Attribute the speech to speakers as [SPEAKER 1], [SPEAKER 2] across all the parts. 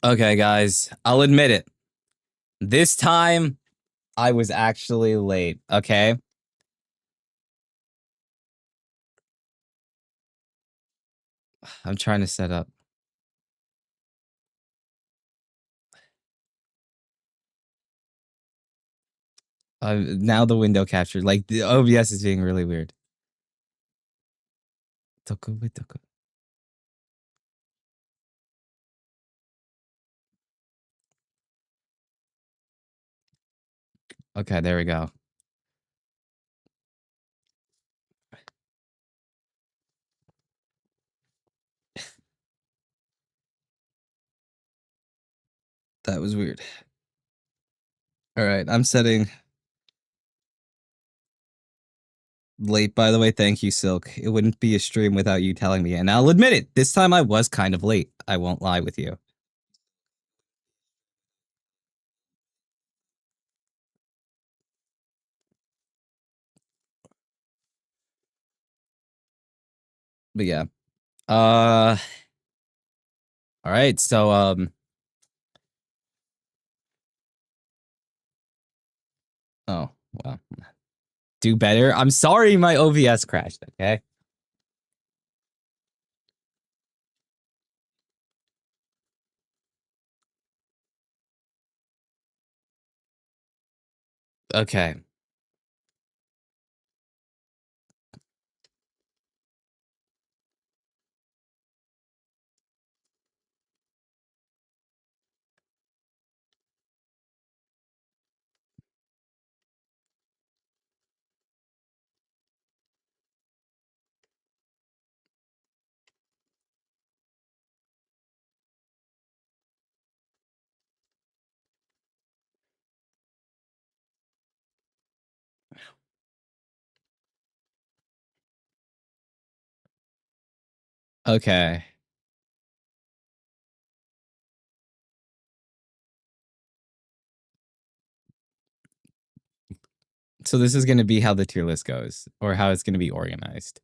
[SPEAKER 1] Okay, guys, I'll admit it. This time, I was actually late, okay? I'm trying to set up. Now the window captured. Like, the OBS is being really weird. Okay, there we go. That was weird. All right, I'm setting late, by the way. Thank you, Silk. It wouldn't be a stream without you telling me. And I'll admit it, this time I was kind of late. I won't lie with you. But yeah. Uh all right, so oh well. Do better. I'm sorry my OBS crashed, okay? Okay. Okay. So this is going to be how the tier list goes, or how it's going to be organized.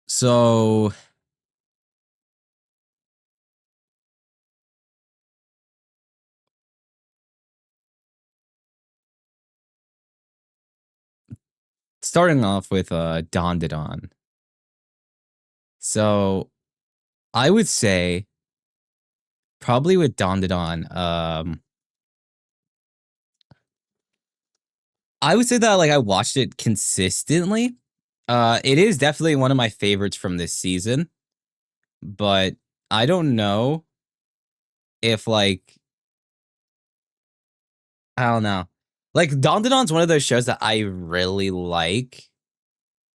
[SPEAKER 1] So starting off with dandadan. So I would say probably with dandadan, I would say that like I watched it consistently. It is definitely one of my favorites from this season, but I don't know if like I don't know. Like Dandadan's one of those shows that I really like,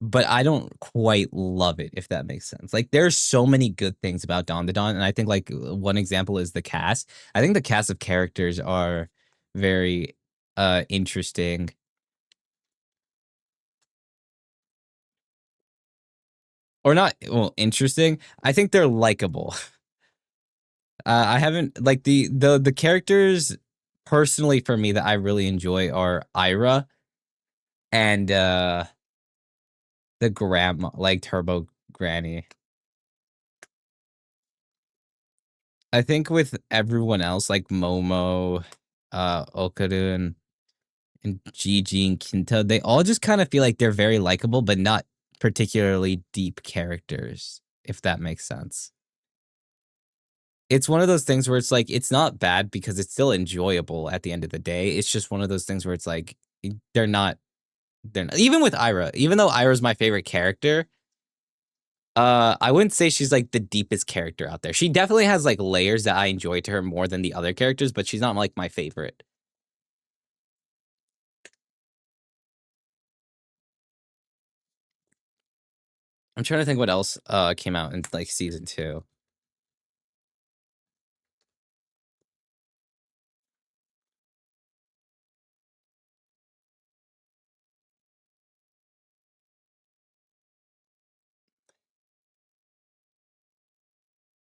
[SPEAKER 1] but I don't quite love it, if that makes sense. Like there's so many good things about Dandadan, and I think like one example is the cast. I think the cast of characters are very interesting. Or not well, interesting. I think they're likable. I haven't like the characters personally for me that I really enjoy are Ira and the grandma, like Turbo Granny. I think with everyone else, like Momo, Okaru, and Gigi and Kinta, they all just kind of feel like they're very likable, but not particularly deep characters, if that makes sense. It's one of those things where it's like it's not bad because it's still enjoyable at the end of the day. It's just one of those things where it's like they're not they're not, even with Ira, even though Ira's my favorite character, I wouldn't say she's like the deepest character out there. She definitely has like layers that I enjoy to her more than the other characters, but she's not like my favorite. I'm trying to think what else came out in like season 2.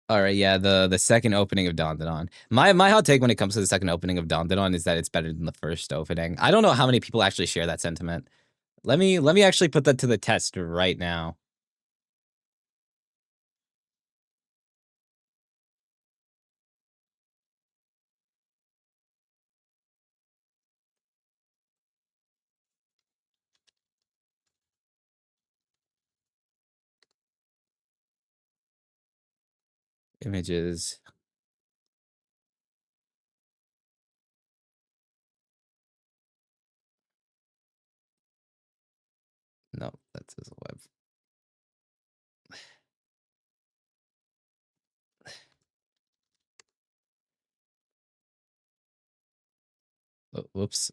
[SPEAKER 1] All right, yeah, the second opening of dandadan. My hot take when it comes to the second opening of dandadan is that it's better than the first opening. I don't know how many people actually share that sentiment. Let me actually put that to the test right now. Images. No, that's his web. Whoops.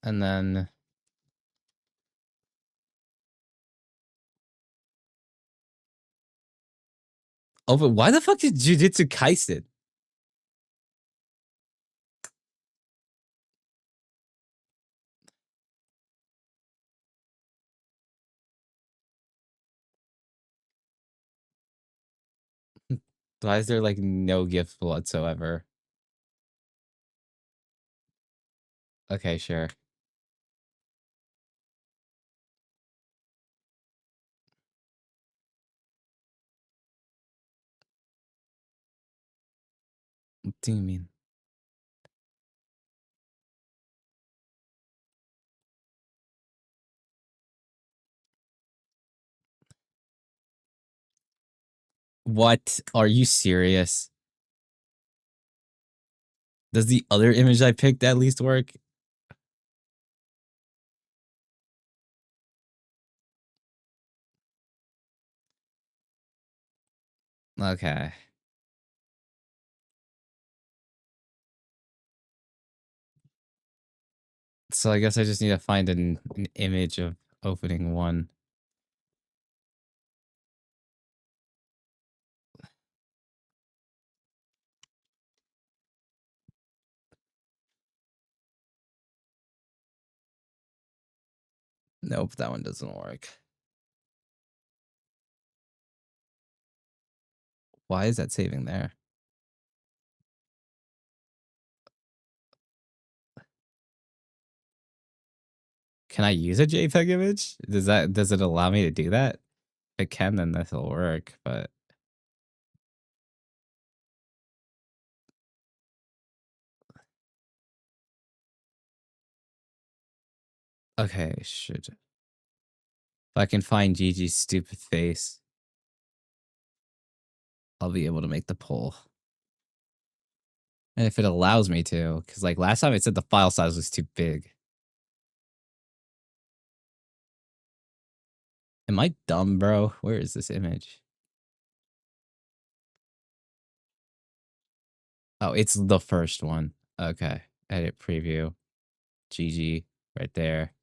[SPEAKER 1] And then oh, but why the fuck did Jujutsu Kaisen? Why is there like no gift whatsoever? Okay, sure. What do you mean? What? Are you serious? Does the other image I picked at least work? Okay. So I guess I just need to find an image of opening one. Nope, that one doesn't work. Why is that saving there? Can I use a JPEG image? Does it allow me to do that? If it can, then this will work, but okay, should if I can find Gigi's stupid face, I'll be able to make the poll. And if it allows me to, because like last time it said the file size was too big. Am I dumb, bro? Where is this image? Oh, it's the first one. Okay. Edit preview. GG right there.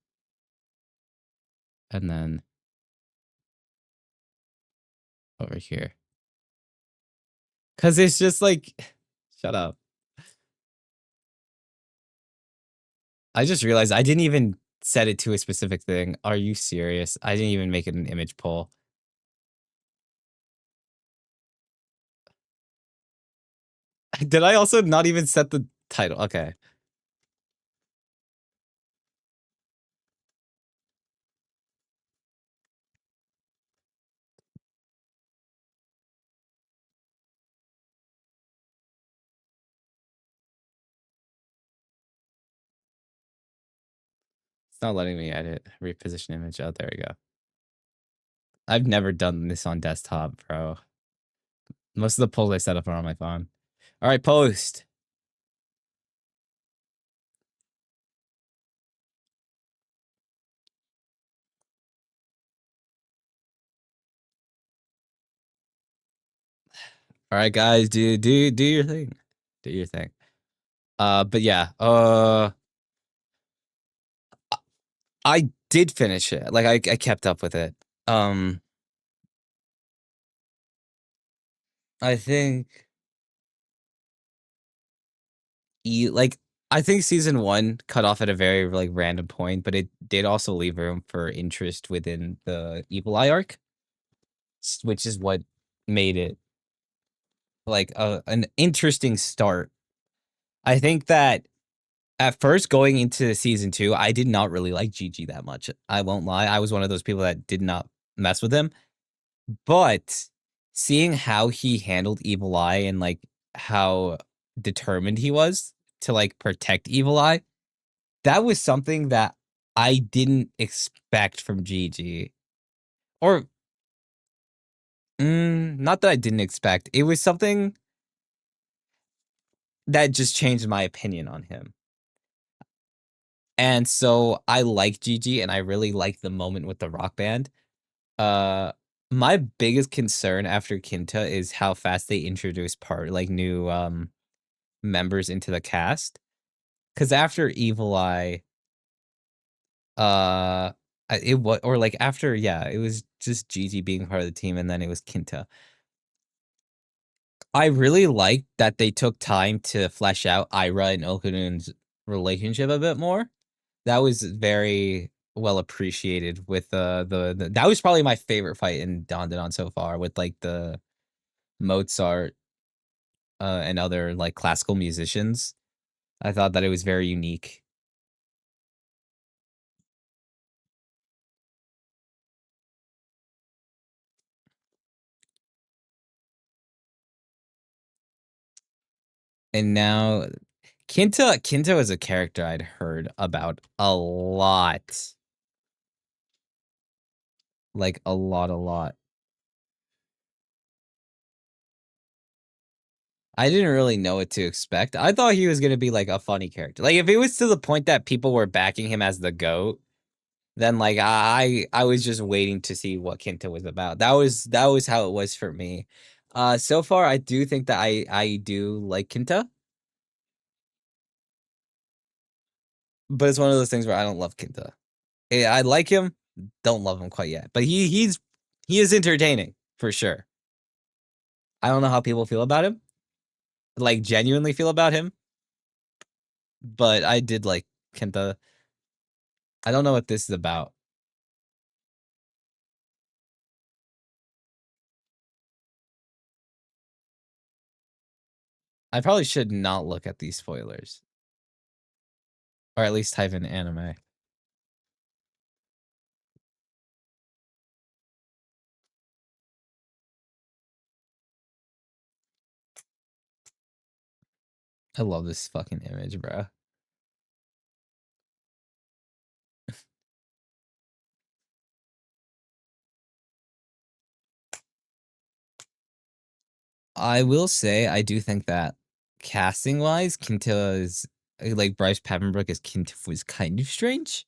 [SPEAKER 1] And then over here. Cause it's just like shut up. I just realized I didn't even set it to a specific thing. Are you serious? I didn't even make it an image poll. Did I also not even set the title? Okay. It's not letting me edit. Reposition image. Oh, there we go. I've never done this on desktop, bro. Most of the polls I set up are on my phone. All right, post. All right, guys, do your thing. Do your thing. But yeah, I did finish it. Like I kept up with it. I think like I think season 1 cut off at a very, like, random point, but it did also leave room for interest within the Evil Eye arc, which is what made it, like, an interesting start. I think that at first going into season 2, I did not really like Gigi that much. I won't lie. I was one of those people that did not mess with him. But seeing how he handled Evil Eye and like how determined he was to like protect Evil Eye, that was something that I didn't expect from Gigi. Or not that I didn't expect. It was something that just changed my opinion on him. And so I like Gigi and I really like the moment with the rock band. Uh my biggest concern after Kinta is how fast they introduce new members into the cast. Cause after Evil Eye, uh it was or like after yeah, it was just Gigi being part of the team and then it was Kinta. I really liked that they took time to flesh out Ira and Okudun's relationship a bit more. That was very well appreciated with the that was probably my favorite fight in dandadan so far with like the Mozart and other like classical musicians. I thought that it was very unique. And now Kinta was a character I'd heard about a lot. Like a lot, a lot. I didn't really know what to expect. I thought he was gonna be like a funny character. Like if it was to the point that people were backing him as the GOAT, then like I was just waiting to see what Kinta was about. That was how it was for me. So far I do think that I do like Kinta, but it's one of those things where I don't love Kinta. I like him, don't love him quite yet. But he is entertaining for sure. I don't know how people feel about him, like genuinely feel about him, but I did like Kenta. I don't know what this is about. I probably should not look at these spoilers, or at least type in anime. I love this fucking image, bro. I will say I do think that casting wise, Kenta is like Bryce Papenbrook as Kenta was kind of strange.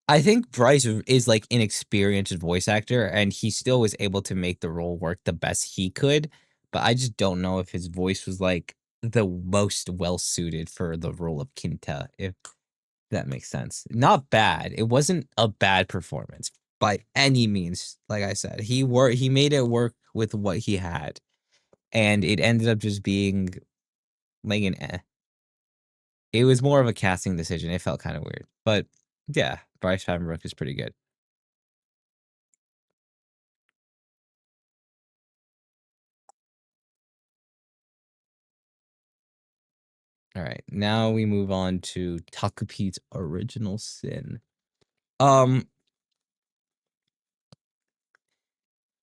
[SPEAKER 1] I think Bryce is like an experienced voice actor, and he still was able to make the role work the best he could. But I just don't know if his voice was like the most well suited for the role of Kinta, if that makes sense. Not bad. It wasn't a bad performance by any means. Like I said, he made it work with what he had, and it ended up just being like an eh. It was more of a casting decision. It felt kind of weird, but yeah, Bryce Papenbrook is pretty good. All right, now we move on to Takupi's original sin. Um,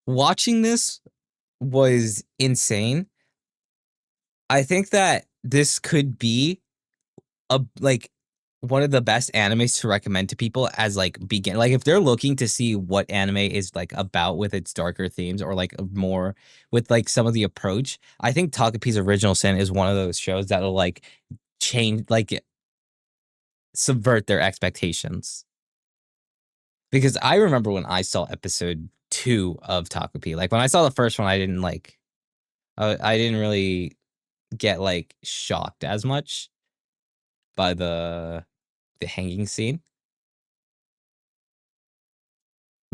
[SPEAKER 1] watching this was insane. I think that this could be a like one of the best animes to recommend to people as like if they're looking to see what anime is like about with its darker themes or like more with like some of the approach. I think Takupi's Original Sin is one of those shows that'll like change like subvert their expectations. Because I remember when I saw episode 2 of Takupi, like when I saw the first one, I didn't like I didn't really get like shocked as much by the hanging scene.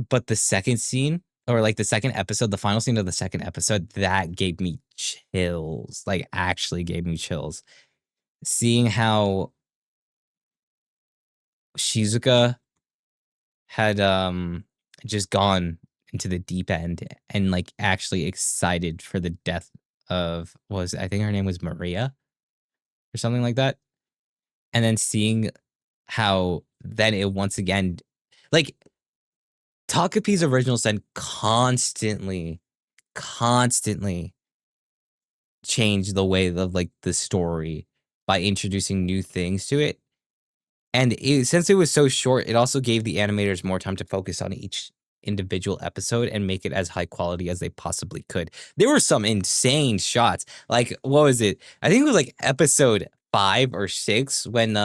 [SPEAKER 1] But the second scene or like the second episode, the final scene of the second episode, that gave me chills. Like actually gave me chills. seeing how Shizuka had just gone into the deep end and like actually excited for the death of was I think her name was Maria or something like that. And then seeing how then it once again like Takapi's original sin constantly changed the way of like the story by introducing new things to it. And since it was so short, it also gave the animators more time to focus on each individual episode and make it as high quality as they possibly could. There were some insane shots. Like, what was it? I think it was like episode 5 or 6 when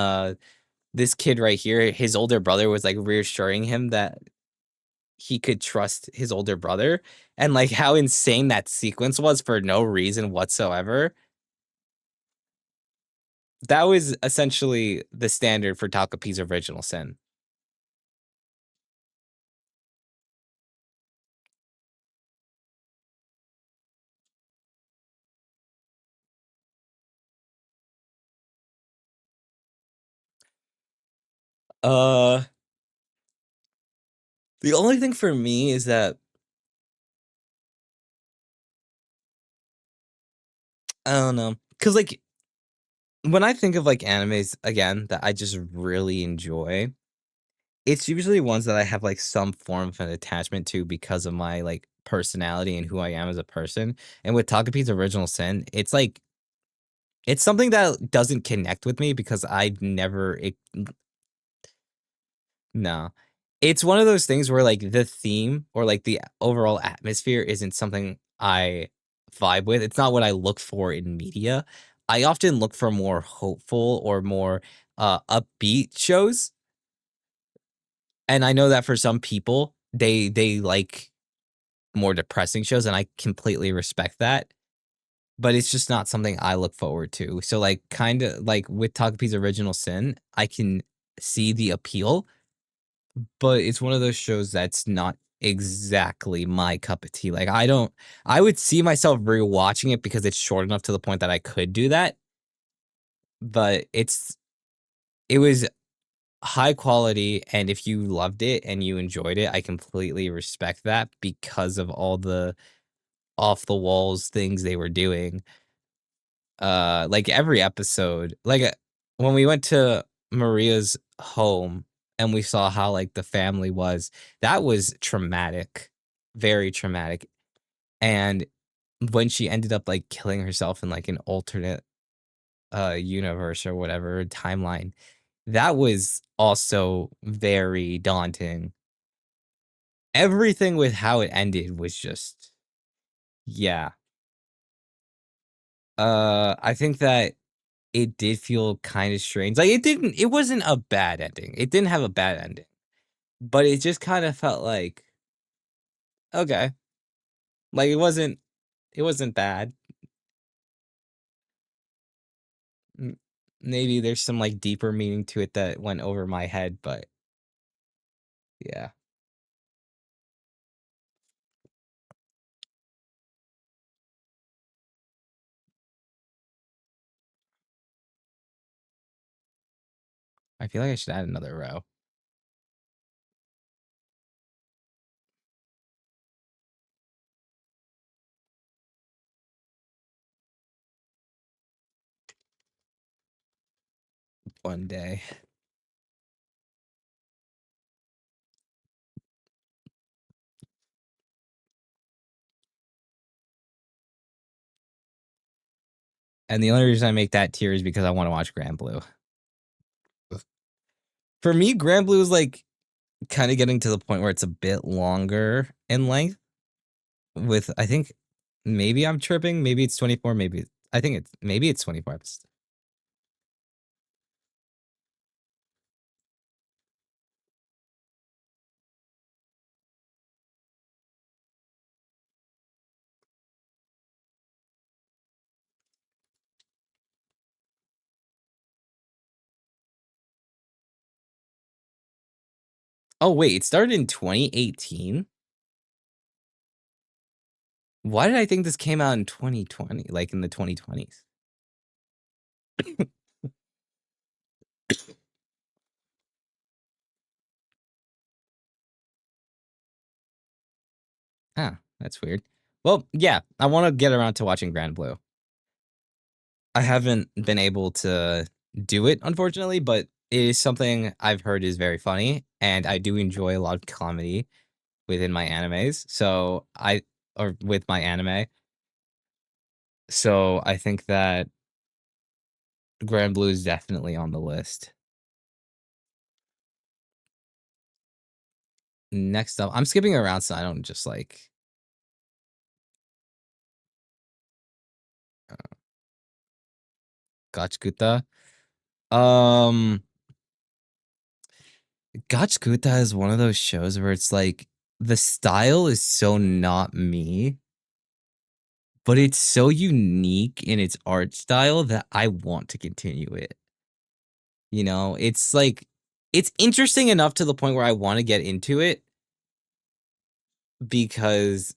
[SPEAKER 1] this kid right here, his older brother was like reassuring him that he could trust his older brother and like how insane that sequence was for no reason whatsoever. That was essentially the standard for Takapi's original sin. Uh The only thing for me is that I don't know, cause like, when I think of, like, animes, again, that I just really enjoy, it's usually ones that I have, like, some form of an attachment to because of my, like, personality and who I am as a person, and with Takapi's Original Sin, it's like it's something that doesn't connect with me because I've never no. It's one of those things where, like, the theme or, like, the overall atmosphere isn't something I vibe with. It's not what I look for in media. I often look for more hopeful or more, upbeat shows, and I know that for some people, they like more depressing shows, and I completely respect that, but it's just not something I look forward to. So, like, kinda like with Takapi's Original Sin, I can see the appeal, but it's one of those shows that's not exactly my cup of tea. Like, I would see myself rewatching it because it's short enough to the point that I could do that, but it was high quality, and if you loved it and you enjoyed it, I completely respect that because of all the off the walls things they were doing. Like every episode, like when we went to Maria's home and we saw how like the family was, that was traumatic, very traumatic. And when she ended up like killing herself in like an alternate universe or whatever timeline, that was also very daunting. Everything with how it ended was just yeah. I think that it did feel kinda strange. Like, it wasn't a bad ending. It didn't have a bad ending, but it just kinda felt like, "Okay." Like, it wasn't bad. M Maybe there's some, like, deeper meaning to it that went over my head, but yeah. I feel like I should add another row one day. And the only reason I make that tier is because I wanna watch Grand Blue. For me, Grand Blue is, like, kinda getting to the point where it's a bit longer in length with I think maybe I'm tripping, maybe it's 24, maybe I think maybe it's 24 episodes. Oh, wait, it started in 2018? Why did I think this came out in 2020, like, in the 2020s? Ah, that's weird. Well, yeah, I wanna get around to watching Grand Blue. I haven't been able to do it, unfortunately, but it is something I've heard is very funny, and I do enjoy a lot of comedy within my animes, or with my anime. So I think that Grand Blue is definitely on the list. Next up, I'm skipping around so I don't just like Gachkuta. Um, Gachkuta is one of those shows where it's like the style is so not me, but it's so unique in its art style that I want to continue it. You know, it's like it's interesting enough to the point where I want to get into it because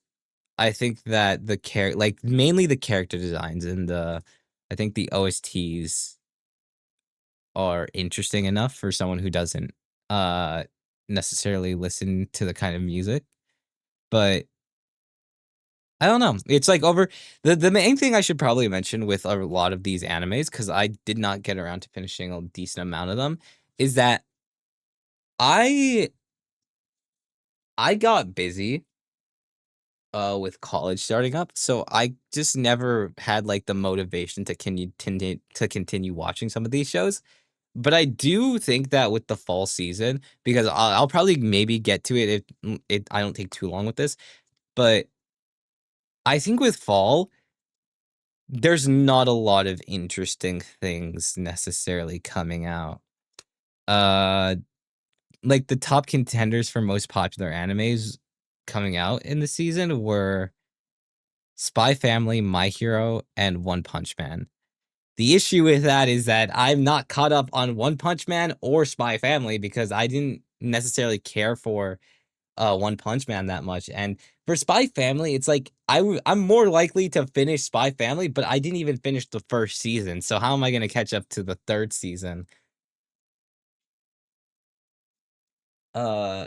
[SPEAKER 1] I think that like mainly the character designs and I think the OSTs are interesting enough for someone who doesn't uh necessarily listen to the kind of music. But I don't know. It's like over the main thing I should probably mention with a lot of these animes, because I did not get around to finishing a decent amount of them, is that I I got busy with college starting up, so I just never had like the motivation to continue watching some of these shows. But I do think that with the fall season, because I'll probably maybe get to it if I don't take too long with this, but I think with fall, there's not a lot of interesting things necessarily coming out. Uh, like the top contenders for most popular animes coming out in the season were Spy Family, My Hero, and One Punch Man. The issue with that is that I'm not caught up on One Punch Man or Spy Family because I didn't necessarily care for One Punch Man that much. And for Spy Family, it's like I'm more likely to finish Spy Family, but I didn't even finish the first season. So how am I going to catch up to the third season? Uh,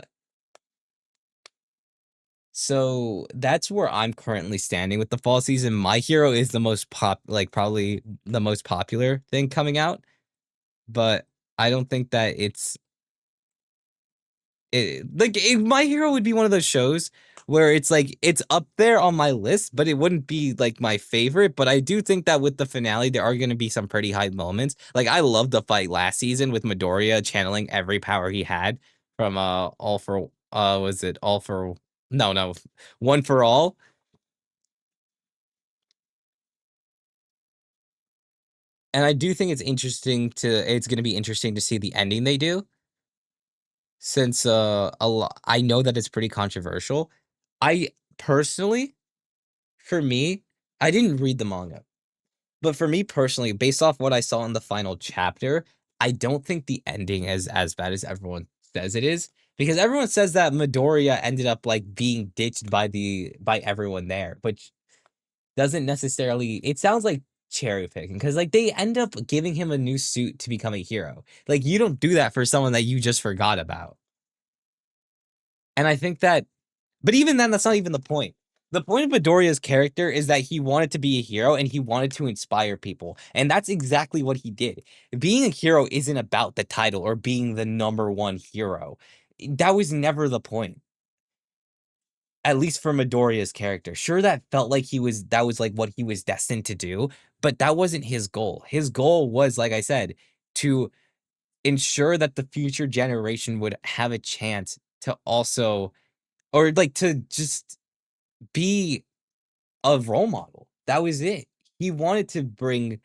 [SPEAKER 1] so that's where I'm currently standing with the fall season. My Hero is the most like probably the most popular thing coming out, but I don't think that My Hero would be one of those shows where it's like it's up there on my list, but it wouldn't be like my favorite. But I do think that with the finale, there are going to be some pretty high moments. Like I loved the fight last season with Midoriya channeling every power he had from All for was it All for no One for All. And I do think it's going to be interesting to see the ending they do since I know that it's pretty controversial. I personally For me, I didn't read the manga, but for me personally, based off what I saw in the final chapter, I don't think the ending is as bad as everyone says it is. Because everyone says that Midoriya ended up like being ditched by everyone there, which doesn't necessarily it sounds like cherry picking because like they end up giving him a new suit to become a hero. Like you don't do that for someone that you just forgot about. And I think that But even then, that's not even the point. The point of Midoriya's character is that he wanted to be a hero and he wanted to inspire people. And that's exactly what he did. Being a hero isn't about the title or being the number one hero. That was never the point. At least for Midoriya's character. Sure, that was like what he was destined to do, but that wasn't his goal. His goal was, like I said, to ensure that the future generation would have a chance to also or like to just be a role model. That was it. He wanted to bring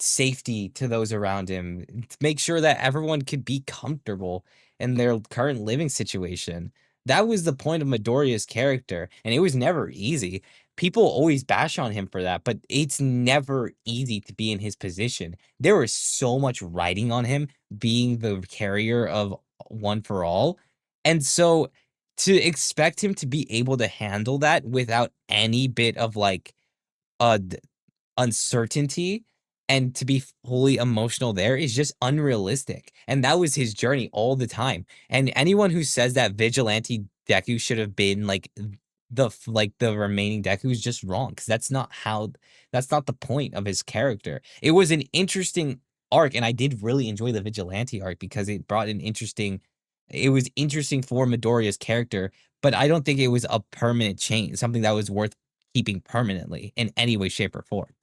[SPEAKER 1] safety to those around him, to make sure that everyone could be comfortable in their current living situation. That was the point of Midoriya's character, and it was never easy. People always bash on him for that, but it's never easy to be in his position. There was so much writing on him being the carrier of One for All. And so to expect him to be able to handle that without any bit of like uh d- uncertainty and to be fully emotional there is just unrealistic. And that was his journey all the time. And anyone who says that Vigilante Deku should have been like the remaining Deku is just wrong because that's not the point of his character. It was an interesting arc, and I did really enjoy the Vigilante arc because it brought an interesting. It was interesting for Midoriya's character, but I don't think it was a permanent change, something that was worth keeping permanently in any way, shape, or form.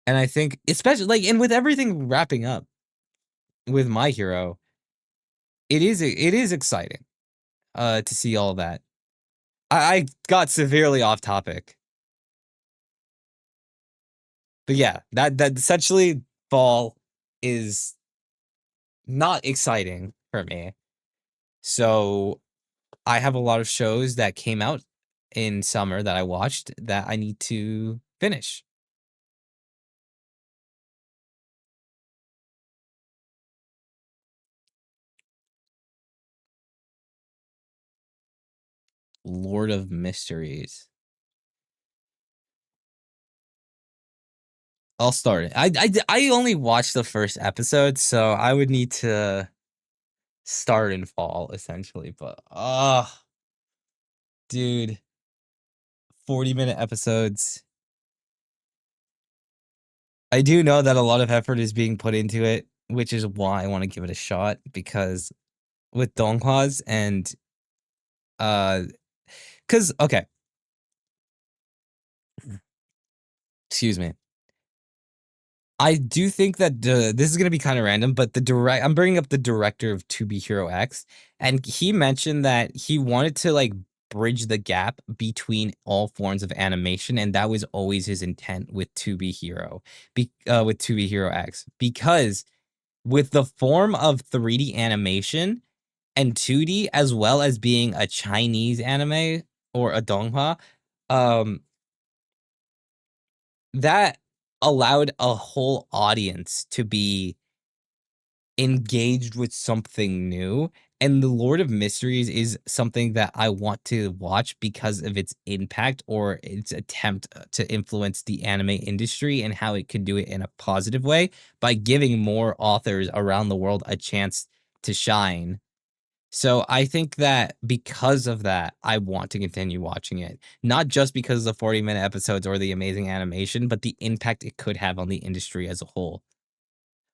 [SPEAKER 1] And I think especially like and with everything wrapping up with My Hero, it is exciting to see all that. I got severely off topic. But yeah, that essentially fall is not exciting for me. So I have a lot of shows that came out in summer that I watched that I need to finish. Lord of Mysteries. I'll start it. I only watched the first episode, so I would need to start in fall essentially. But dude, 40-minute episodes. I do know that a lot of effort is being put into it, which is why I want to give it a shot because with donghwas and uh cuz okay, excuse me. I do think that this is gonna be kind of random, but I'm bringing up the director of To Be Hero X, and he mentioned that he wanted to like bridge the gap between all forms of animation, and that was always his intent with with To Be Hero X, because with the form of 3D animation and 2D, as well as being a Chinese anime or a donghua, um, that allowed a whole audience to be engaged with something new. And The Lord of Mysteries is something that I want to watch because of its impact or its attempt to influence the anime industry and how it could do it in a positive way by giving more authors around the world a chance to shine. So I think that because of that, I want to continue watching it. Not just because of the 40-minute episodes or the amazing animation, but the impact it could have on the industry as a whole.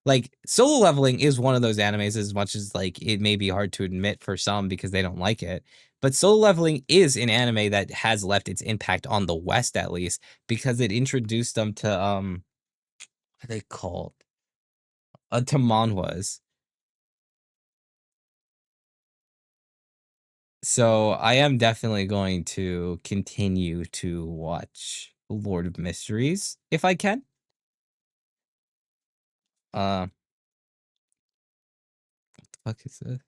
[SPEAKER 1] Like, Solo Leveling is one of those animes as much as, like, it may be hard to admit for some because they don't like it, but Solo Leveling is an anime that has left its impact on the West, at least, because it introduced them to, what are they called? To manhwas. So, I am definitely going to continue to watch Lord of Mysteries if I can. What the fuck is this?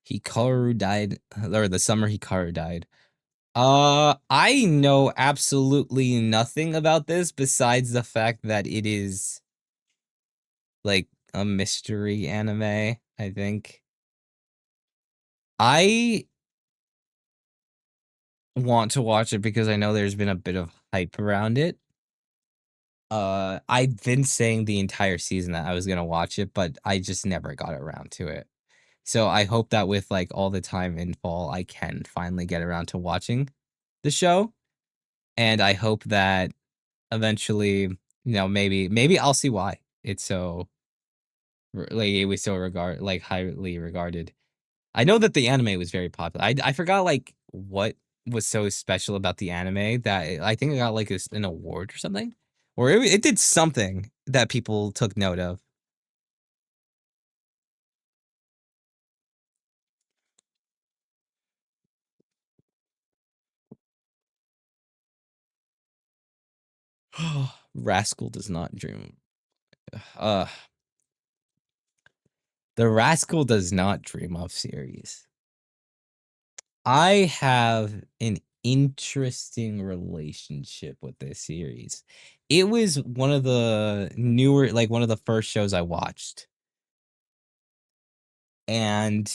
[SPEAKER 1] Hikaru died, or the summer Hikaru died. I know absolutely nothing about this besides the fact that it is like a mystery anime, I think. I want to watch it because I know there's been a bit of hype around it. I've been saying the entire season that I was gonna watch it, but I just never got around to it. So I hope that with like all the time in fall, I can finally get around to watching the show. And I hope that eventually, maybe I'll see why it's so like it was so highly regarded. I know that the anime was very popular. I forgot like what was so special about the anime that I think it got like an award or something, or it did something that people took note of. Rascal does not dream. Uh, the Rascal does not dream of series. I have an interesting relationship with this series. It was one of the newer, like one of the first shows I watched. And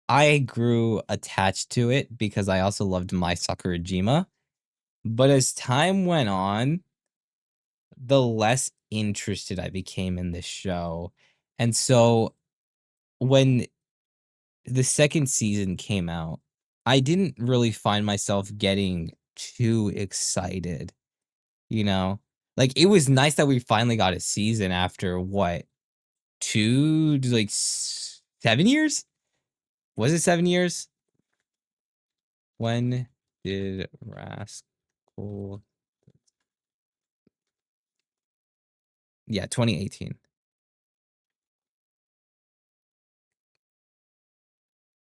[SPEAKER 1] I grew attached to it because I also loved My Sakurajima. But as time went on, the less interested I became in this show. And so when the second season came out, I didn't really find myself getting too excited, you know? Like, it was nice that we finally got a season after what, 2 like, 7 years? Was it 7 years? When did Rascal Yeah, 2018.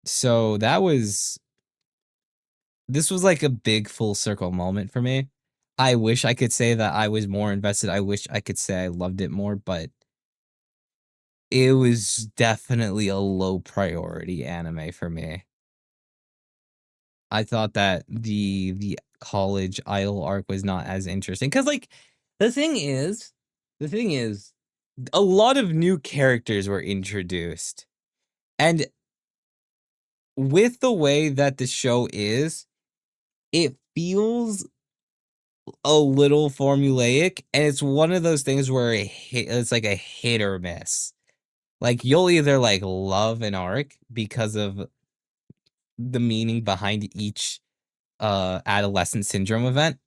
[SPEAKER 1] So, this was like a big full circle moment for me. I wish I could say that I was more invested. I wish I could say I loved it more, but it was definitely a low priority anime for me. I thought that the college idol arc was not as interesting because, like, the thing is the thing is, a lot of new characters were introduced, and with the way that the show is, it feels a little formulaic, and it's one of those things where it's like a hit or miss. Like, you'll either, like, love an arc because of the meaning behind each, adolescent syndrome event,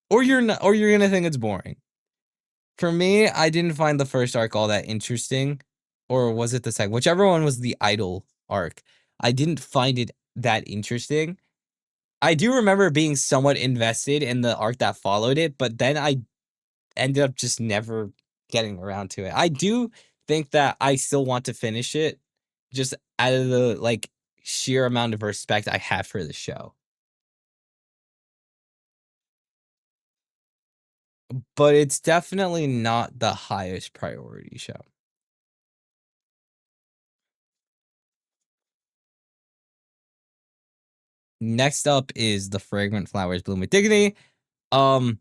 [SPEAKER 1] or you're gonna think it's boring. For me, I didn't find the first arc all that interesting, or was it the second? Whichever one was the idol arc. I didn't find it that interesting. I do remember being somewhat invested in the arc that followed it, but then I ended up just never getting around to it. I do think that I still want to finish it just out of the, like, sheer amount of respect I have for the show. But it's definitely not the highest priority show. Next up is The Fragrant Flowers Bloom with Dignity. Um,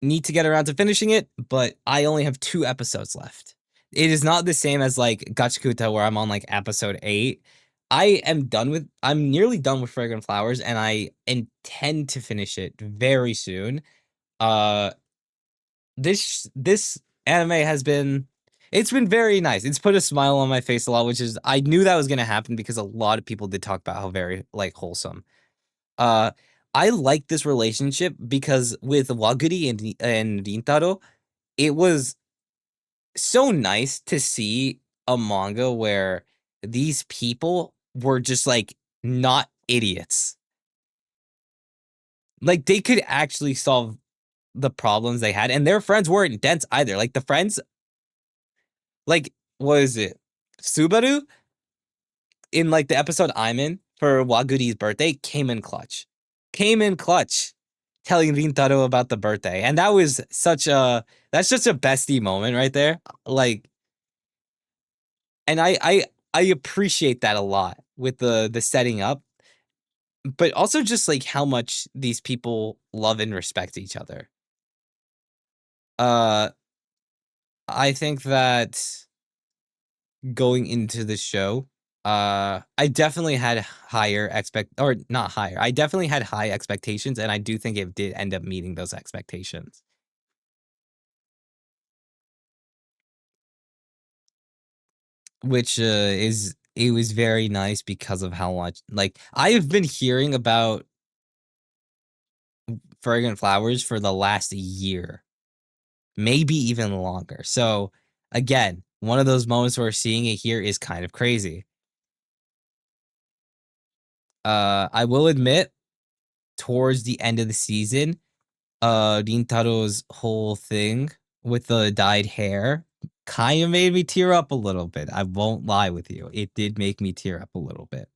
[SPEAKER 1] Need to get around to finishing it, but I only have 2 episodes left. It is not the same as, like, Gachikuta where I'm on, like, episode 8. I'm nearly done with Fragrant Flowers, and I intend to finish it very soon. Uh, this anime it's been very nice. It's put a smile on my face a lot, which is I knew that was gonna happen because a lot of people did talk about how very, like, wholesome. Uh, I like this relationship because with Waguri and Rintaro, it was so nice to see a manga where these people were just, like, not idiots. Like, they could actually solve the problems they had, and their friends weren't dense either. Like, the friends, like, what is it? Subaru in, like, the episode I'm in for Waguri's birthday came in clutch. Came in clutch telling Rintaro about the birthday. And that's such a bestie moment right there. Like, and I appreciate that a lot with the setting up, but also just like how much these people love and respect each other. Uh I think that going into the show, I definitely had higher expect or not higher. I definitely had high expectations, and I do think it did end up meeting those expectations. Which is it was very nice because of how much, like, I have been hearing about Fragrant Flowers for the last year, maybe even longer. So again, one of those moments where seeing it here is kind of crazy. I will admit, towards the end of the season, Rintaro's whole thing with the dyed hair kind of made me tear up a little bit. I won't lie with you. It did make me tear up a little bit.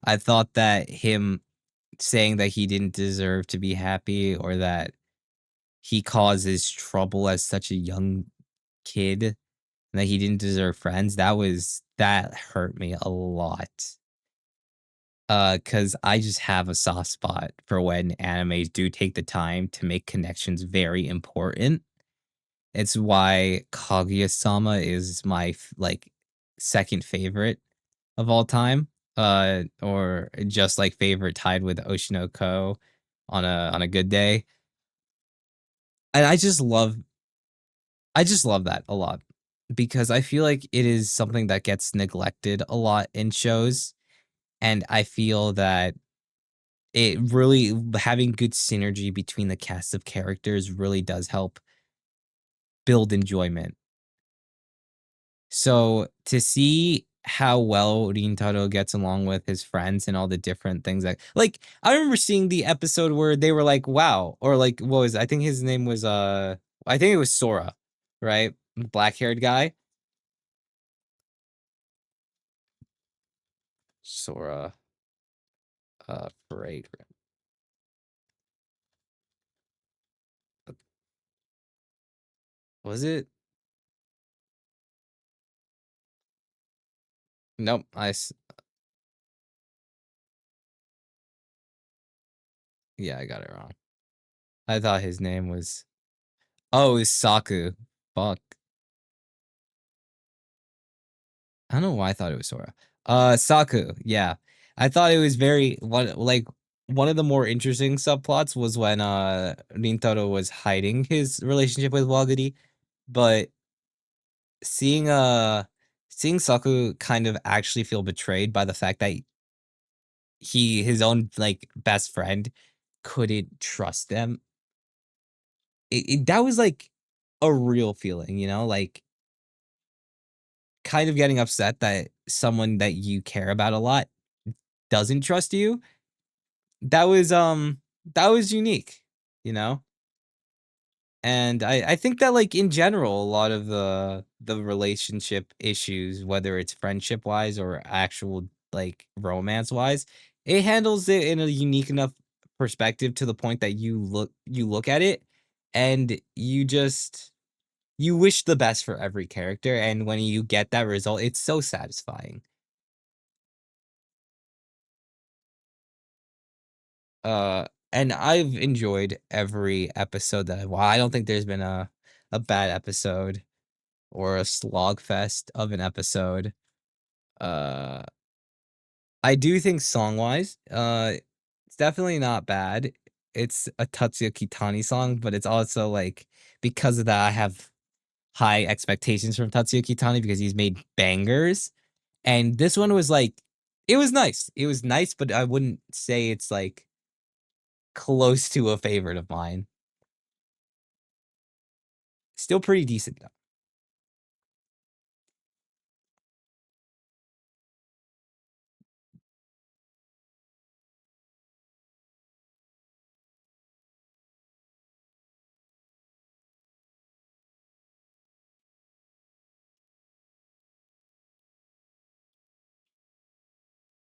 [SPEAKER 1] I thought that him saying that he didn't deserve to be happy or that he causes trouble as such a young kid and that he didn't deserve friends, that hurt me a lot. Cause I just have a soft spot for when animes do take the time to make connections very important. It's why Kaguya-sama is my like, 2nd favorite of all time, or just, like, favorite tied with Oshinoko on a good day, and I just love that a lot because I feel like it is something that gets neglected a lot in shows, and I feel that it really having good synergy between the cast of characters really does help build enjoyment. So, to see how well Rintaro gets along with his friends and all the different things that like, I remember seeing the episode where they were like, "Wow," or like, what was I think his name was, I think it was Sora, right? Black-haired guy? Sora, Fragrant. Was it? Nope, yeah, I got it wrong. I thought his name was oh, it's Saku. Fuck. I don't know why I thought it was Sora. Saku, yeah. I thought it was very one of the more interesting subplots was when Rintaro was hiding his relationship with Wagiri, but seeing seeing Saku kind of actually feel betrayed by the fact that his own like best friend couldn't trust them. That was like a real feeling, you know, like kind of getting upset that someone that you care about a lot doesn't trust you. That was, that was unique, you know? And I think that, like, in general, a lot of the relationship issues, whether it's friendship-wise or actual, like, romance-wise, it handles it in a unique enough perspective to the point that you look at it, and you wish the best for every character, and when you get that result, it's so satisfying. And I've enjoyed every episode that I don't think there's been a bad episode or a slog fest of an episode. Uh, I do think song-wise, it's definitely not bad. It's a Tatsuya Kitani song, but it's also, like because of that, I have high expectations from Tatsuya Kitani because he's made bangers, and this one was, like it was nice. It was nice, but I wouldn't say it's, like, close to a favorite of mine. Still pretty decent, though.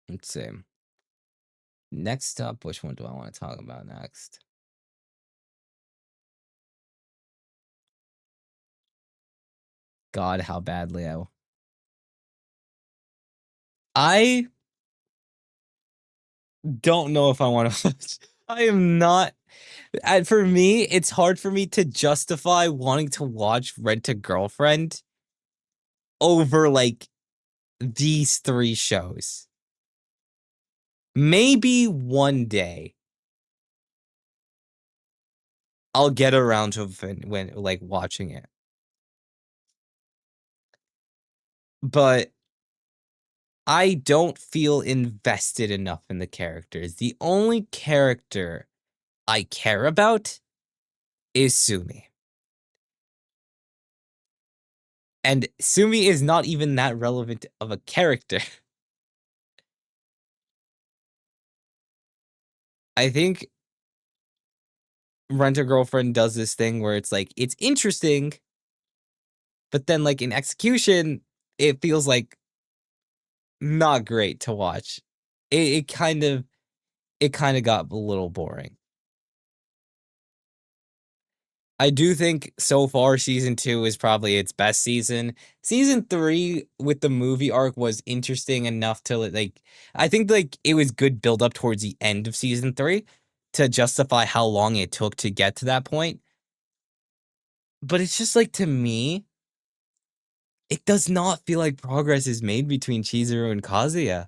[SPEAKER 1] Let's see. Next up, which one do I wanna talk about next? God, how badly I don't know if I wanna watch I am not and for me, it's hard for me to justify wanting to watch Rent a Girlfriend over, like, these 3 shows. Maybe one day I'll get around to when like, watching it, but I don't feel invested enough in the characters. The only character I care about is Sumi. And Sumi is not even that relevant of a character. I think Rent a Girlfriend does this thing where it's like, it's interesting, but then, like, in execution, it feels like not great to watch. It it kinda got a little boring. I do think so far season 2 is probably its best season. Season 3 with the movie arc was interesting enough to like I think like it was good build up towards the end of season 3 to justify how long it took to get to that point. But it's just like to me, it does not feel like progress is made between Chizuru and Kazuya.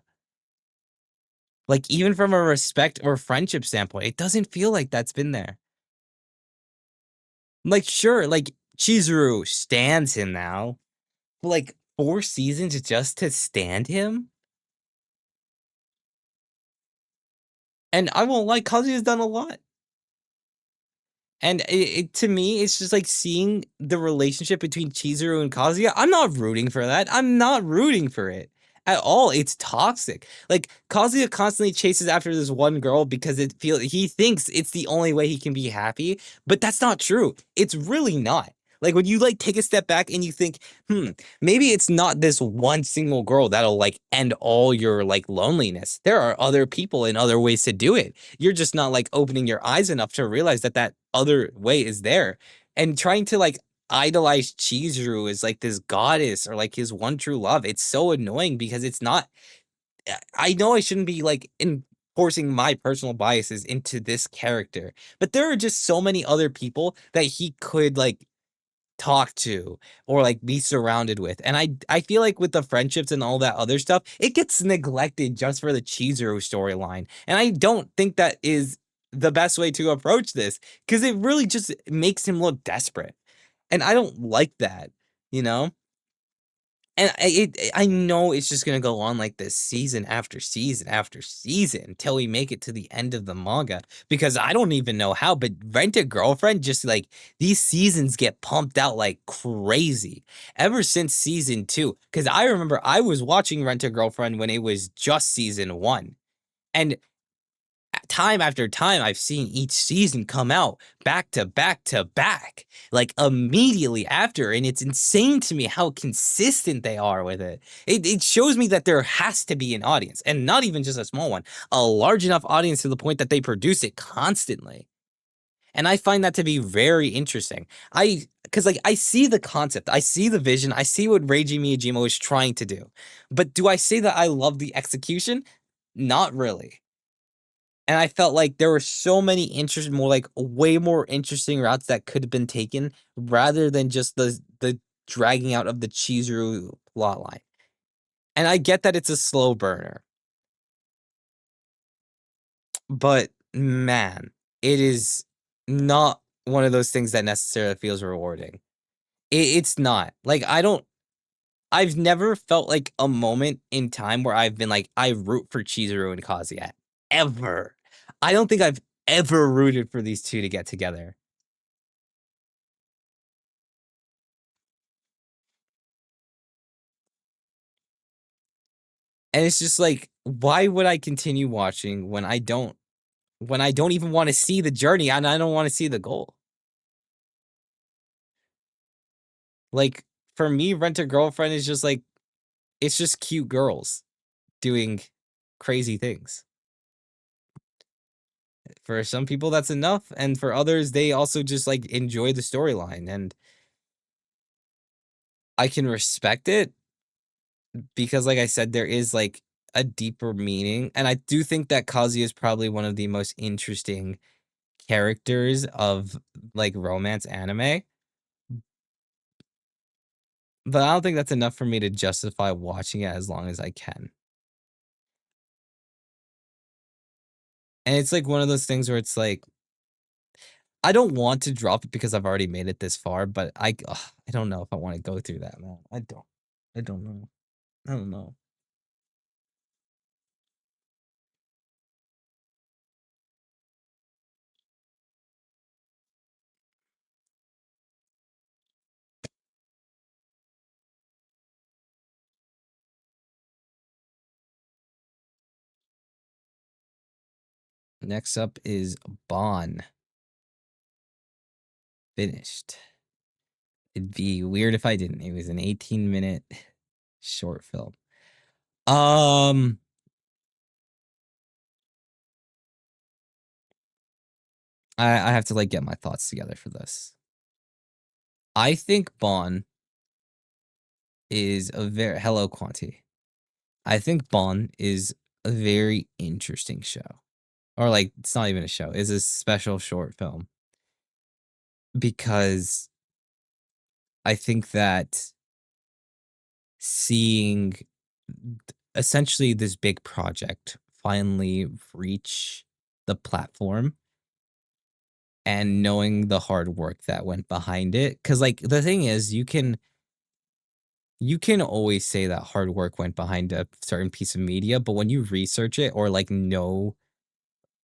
[SPEAKER 1] Like even from a respect or friendship standpoint, it doesn't feel like that's been there. Like sure, like Chizuru stands him now. But like 4 seasons just to stand him? And I won't lie, Kazuya's done a lot. And to me, it's just like seeing the relationship between Chizuru and Kazuya. I'm not rooting for that. I'm not rooting for it at all. It's toxic. Like Kazuya constantly chases after this one girl because he thinks it's the only way he can be happy, but that's not true. It's really not. Like when you like take a step back and you think, maybe it's not this one single girl that'll like end all your like loneliness. There are other people and other ways to do it. You're just not like opening your eyes enough to realize that that other way is there. And trying to like idolize Chizuru as like this goddess or like his one true love. It's so annoying because it's not. I know I shouldn't be like enforcing my personal biases into this character, but there are just so many other people that he could like talk to or like be surrounded with. And I feel like with the friendships and all that other stuff, it gets neglected just for the Chizuru storyline. And I don't think that is the best way to approach this because it really just makes him look desperate. And I don't like that, you know? And I know it's just gonna go on like this season after season after season until we make it to the end of the manga. Because I don't even know how, but Rent a Girlfriend just like these seasons get pumped out like crazy ever since season 2. Because I remember I was watching Rent a Girlfriend when it was just season 1. And time after time I've seen each season come out back to back to back, like immediately after, and it's insane to me how consistent they are with it. It shows me that there has to be an audience, and not even just a small one, a large enough audience to the point that they produce it constantly. And I find that to be very interesting. Because like I see the concept, I see the vision, I see what Reiji Miyajima was trying to do. But do I say that I love the execution? Not really. And I felt like there were so many interesting, more like way more interesting routes that could have been taken rather than just the dragging out of the Chizuru plotline. And I get that it's a slow burner, but man, it is not one of those things that necessarily feels rewarding. It's not. Like I've never felt like a moment in time where I've been like, I root for Chizuru and Kazuya. Ever. I don't think I've ever rooted for these two to get together. And it's just like, why would I continue watching when I don't even want to see the journey and I don't want to see the goal? Like for me, Rent a Girlfriend is just like it's just cute girls doing crazy things. For some people that's enough, and for others they also just like enjoy the storyline, and I can respect it because like I said there is like a deeper meaning, and I do think that Kazuya is probably one of the most interesting characters of like romance anime. But I don't think that's enough for me to justify watching it as long as I can. And it's like one of those things where it's like, I don't want to drop it because I've already made it this far, but I don't know if I want to go through that, man. I don't. I don't know. I don't know. Next up is Bon. Finished. It'd be weird if I didn't. It was an 18-minute short film. Um, I have to like get my thoughts together for this. I think Bon is a very hello Quanti. I think Bon is a very interesting show. Or like it's not even a show, it's a special short film because I think that seeing essentially this big project finally reach the platform and knowing the hard work that went behind it, because like the thing is you can always say that hard work went behind a certain piece of media, but when you research it or like know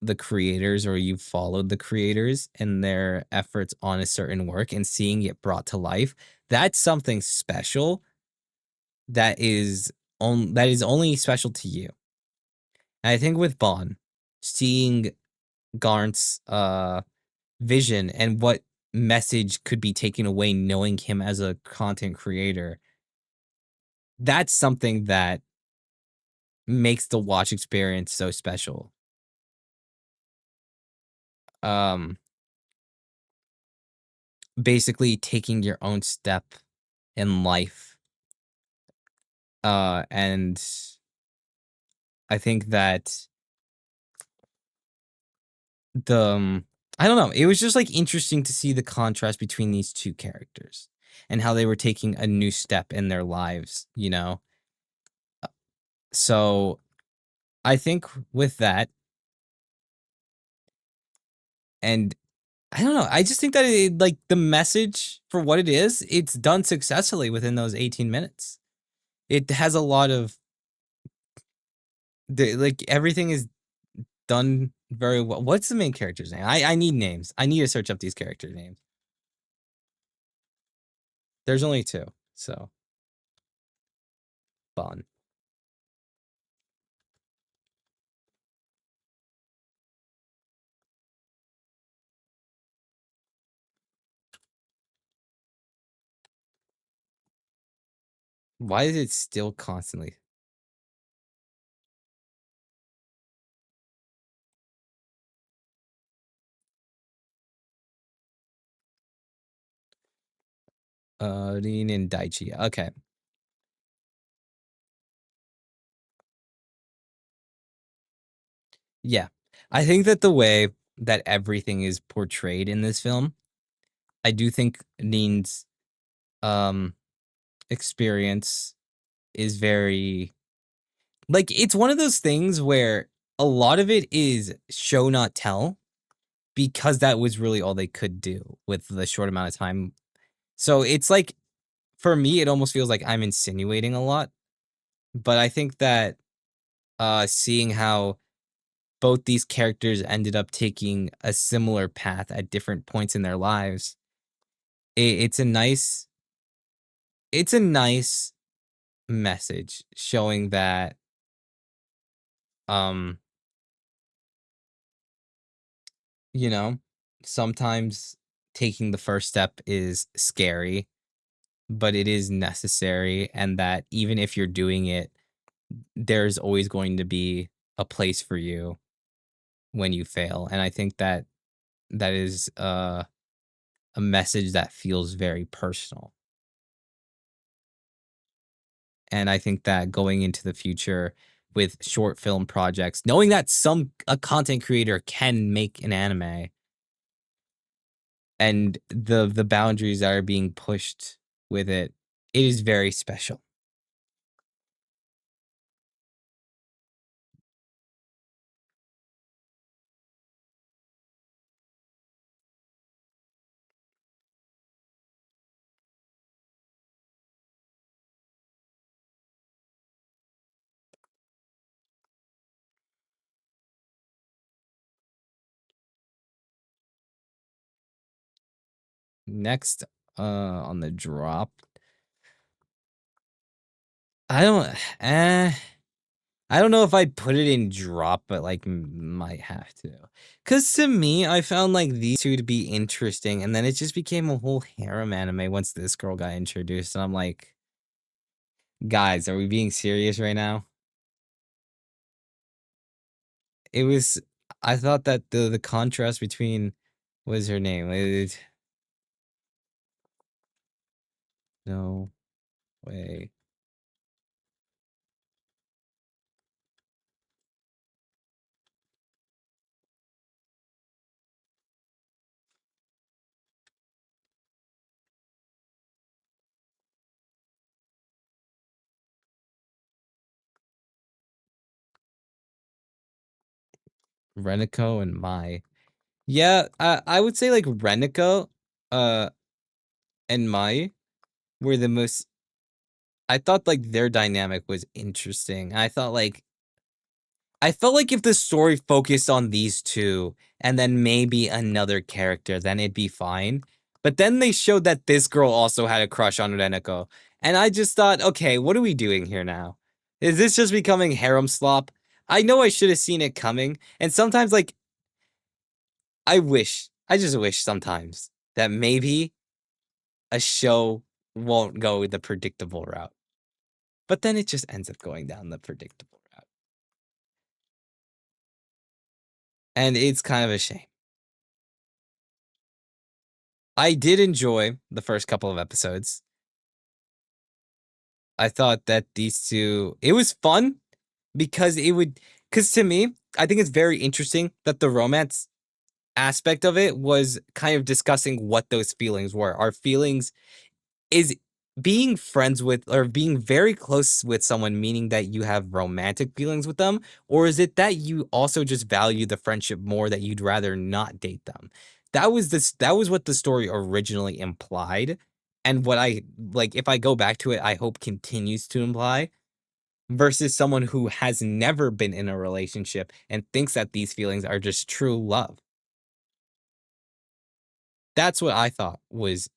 [SPEAKER 1] the creators or you followed the creators and their efforts on a certain work and seeing it brought to life, that's something special that is only special to you. And I think with Bond, seeing Garnt's vision and what message could be taken away knowing him as a content creator, that's something that makes the watch experience so special. Um, Basically taking your own step in life. And I think that I don't know, it was just like interesting to see the contrast between these two characters and how they were taking a new step in their lives, you know? So I think with that, and I don't know, I just think that like the message for what it is, it's done successfully within those 18 minutes. It has a lot of like everything is done very well. What's the main character's name? I need names. I need to search up these character names. There's only two, so Bon. Why is it still constantly Rin and Daichi? Okay. Yeah. I think that the way that everything is portrayed in this film, I do think Nin's um experience is very like it's one of those things where a lot of it is show not tell because that was really all they could do with the short amount of time. So it's like for me it almost feels like I'm insinuating a lot, but I think that seeing how both these characters ended up taking a similar path at different points in their lives. It's a nice message showing that um you know sometimes taking the first step is scary, but it is necessary, and that even if you're doing it, there's always going to be a place for you when you fail. And I think that that is a message that feels very personal. And I think that going into the future with short film projects, knowing that a content creator can make an anime and the boundaries that are being pushed with it, it is very special. Next, on the drop, I don't, eh, I don't know if I'd put it in drop, but like might have to. Cause to me, I found like these two to be interesting, and then it just became a whole harem anime once this girl got introduced, and I'm like, guys, are we being serious right now? It was I thought that the contrast between what is her name? No way. Reniko and Mai. Yeah, I would say like Reniko uh and Mai were the most. I thought like their dynamic was interesting. I felt like if the story focused on these two and then maybe another character, then it'd be fine. But then they showed that this girl also had a crush on Reneko. And I just thought, okay, what are we doing here now? Is this just becoming harem slop? I know I should have seen it coming. And sometimes, like, I just wish sometimes that maybe a show won't go the predictable route. But then it just ends up going down the predictable route. And it's kind of a shame. I did enjoy the first couple of episodes. I thought that these two, it was fun because because to me, I think it's very interesting that the romance aspect of it was kind of discussing what those feelings were. Our feelings is being friends with or being very close with someone meaning that you have romantic feelings with them, or is it that you also just value the friendship more that you'd rather not date them? That was what the story originally implied, and what I like if I go back to it, I hope continues to imply, versus someone who has never been in a relationship and thinks that these feelings are just true love. That's what I thought was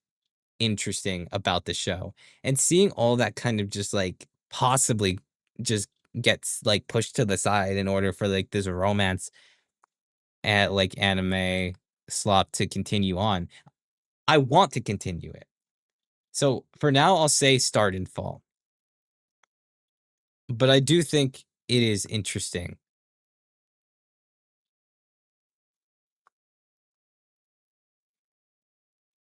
[SPEAKER 1] interesting about the show, and seeing all that kind of just like possibly just gets like pushed to the side in order for like this romance at like anime slot to continue on. I want to continue it. So for now, I'll say start in fall, but I do think it is interesting.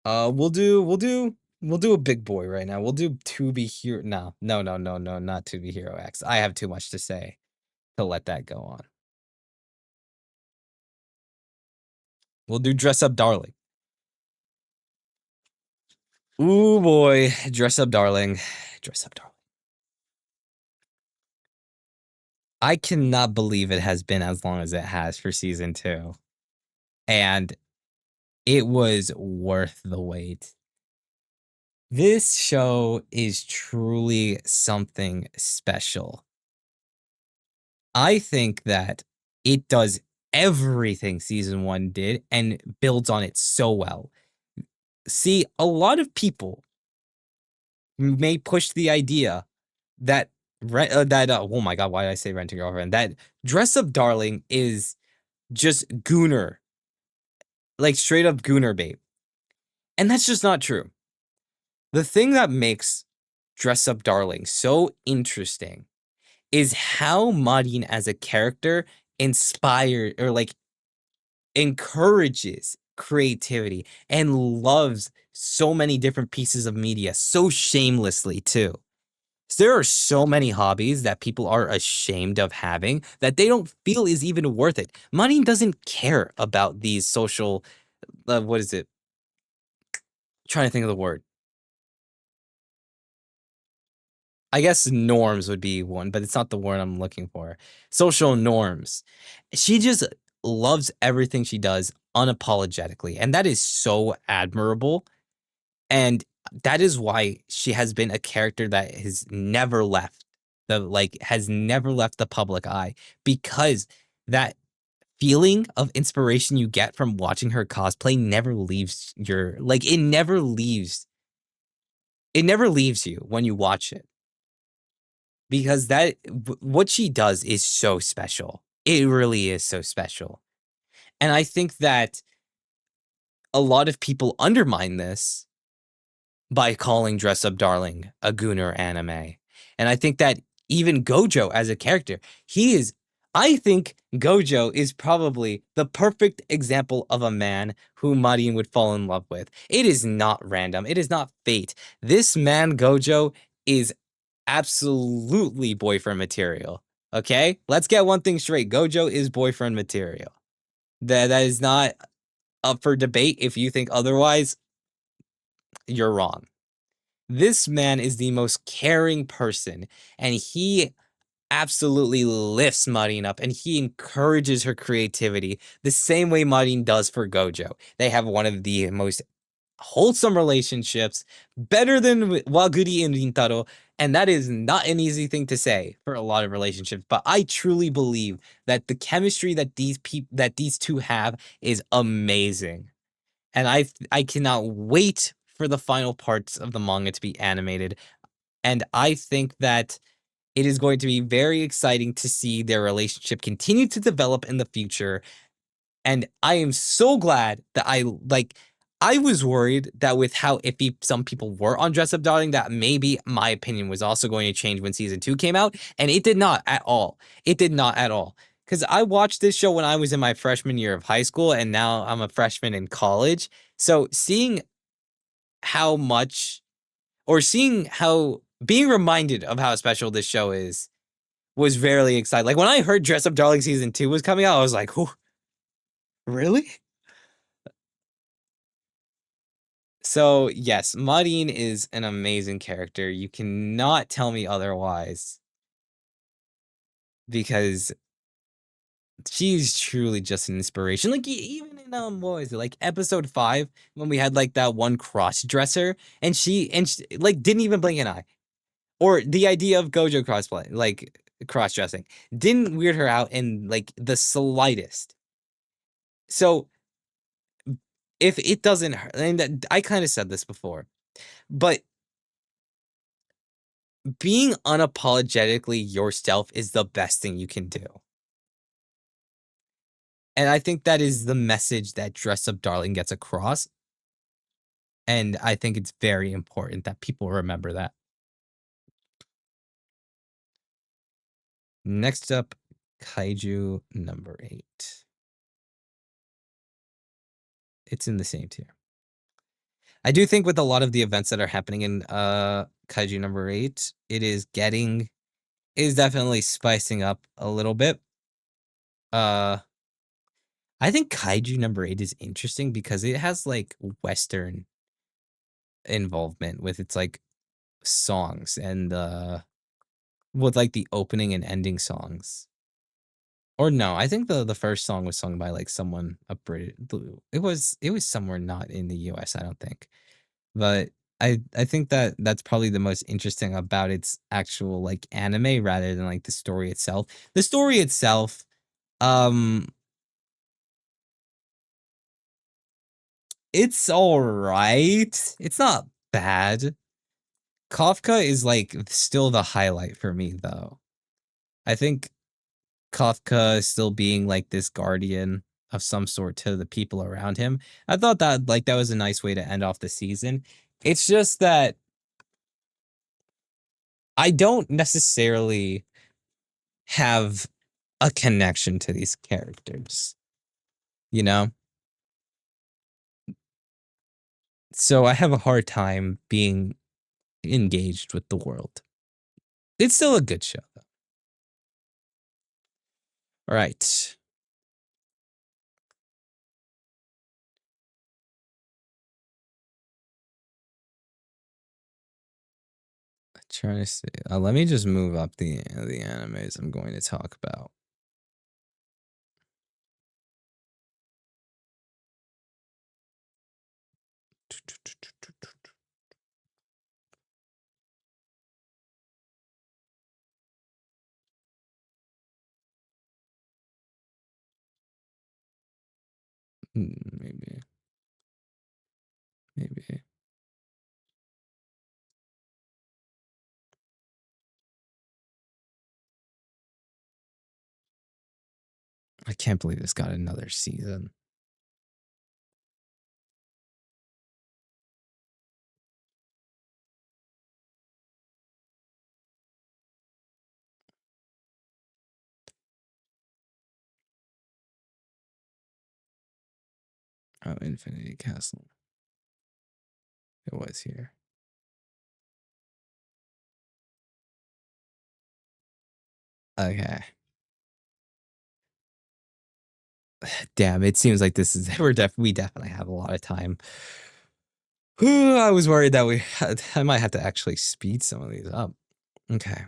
[SPEAKER 1] We'll do a big boy right now. We'll do to be hero. No, not to be hero X. I have too much to say to let that go on. We'll do dress up darling. Ooh boy, dress up darling. Dress up darling. I cannot believe it has been as long as it has for season 2. And it was worth the wait. This show is truly something special. I think that it does everything season 1 did and builds on it so well. See, a lot of people may push the idea that oh my god, why did I say Rent a Girlfriend? That Dress Up Darling is just gooner, like straight up gooner bait, and that's just not true. The thing that makes Dress Up Darling so interesting is how Marin as a character inspired or like encourages creativity and loves so many different pieces of media so shamelessly too. There are so many hobbies that people are ashamed of having that they don't feel is even worth it. Money doesn't care about these social, what is it? Trying to think of the word. I guess norms would be one, but it's not the word I'm looking for. Social norms. She just loves everything she does unapologetically, and that is so admirable. And that is why she has been a character that has never left has never left the public eye, because that feeling of inspiration you get from watching her cosplay never leaves your like it never leaves you when you watch it, because what she does is so special. It really is so special. And I think that a lot of people undermine this by calling Dress Up Darling a gooner anime. And I think that even Gojo as a character, he is I think Gojo is probably the perfect example of a man who Marin would fall in love with. It is not random. It is not fate. This man, Gojo, is absolutely boyfriend material. Okay? Let's get one thing straight. Gojo is boyfriend material. That is not up for debate. If you think otherwise, you're wrong. This man is the most caring person, and he absolutely lifts Marin up and he encourages her creativity the same way Marin does for Gojo. They have one of the most wholesome relationships, better than Waguri and Rintaro, and that is not an easy thing to say for a lot of relationships, but I truly believe that the chemistry that these two have is amazing. And I cannot wait for the final parts of the manga to be animated. And I think that it is going to be very exciting to see their relationship continue to develop in the future. And I am so glad that I was worried that with how iffy some people were on Dress Up Darling, that maybe my opinion was also going to change when season 2 came out. And it did not at all. It did not at all. Because I watched this show when I was in my freshman year of high school, and now I'm a freshman in college. So seeing how much, or seeing how, being reminded of how special this show is was very exciting. Like when I heard Dress Up Darling season 2 was coming out, I was like, "Ooh, really?" So yes, Maureen is an amazing character. You cannot tell me otherwise because she's truly just an inspiration. Like even in what was it, like episode 5 when we had like that one cross dresser and she like didn't even blink an eye. Or the idea of Gojo crossplay, like cross dressing, didn't weird her out in like the slightest. So if it doesn't hurt, and I kind of said this before, but being unapologetically yourself is the best thing you can do. And I think that is the message that Dress Up Darling gets across. And I think it's very important that people remember that. Next up, Kaiju number 8. It's in the same tier. I do think with a lot of the events that are happening in Kaiju number 8, is definitely spicing up a little bit. Uh I think Kaiju number 8 is interesting because it has like Western involvement with its like songs and with like the opening and ending songs. Or no, I think the first song was sung by like someone a Brit. It was somewhere not in the US, I don't think. But I think that that's probably the most interesting about its actual like anime rather than like the story itself. The story itself, um, it's all right. It's not bad. Kafka is like still the highlight for me though. I think Kafka still being like this guardian of some sort to the people around him. I thought that like that was a nice way to end off the season. It's just that I don't necessarily have a connection to these characters, you know? So I have a hard time being engaged with the world. It's still a good show though. All right. Trying to see. Let me just move up the animes I'm going to talk about. Maybe, maybe. I can't believe this got another season. Oh, Infinity Castle. It was here. Okay. Damn, it seems like this is we definitely have a lot of time. I was worried that I might have to actually speed some of these up. Okay.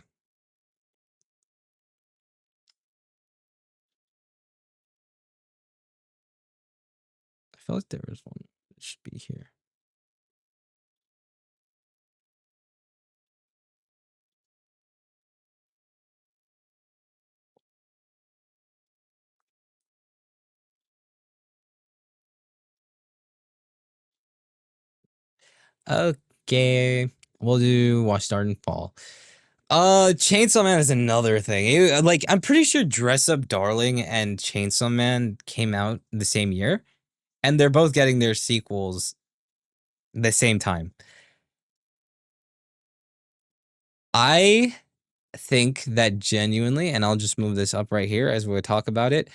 [SPEAKER 1] I felt like there was one that should be here. Okay. We'll do Watch Start and Fall. Chainsaw Man is another thing. Like, I'm pretty sure Dress Up Darling and Chainsaw Man came out the same year, and they're both getting their sequels the same time. I think that genuinely, and I'll just move this up right here as we talk about it.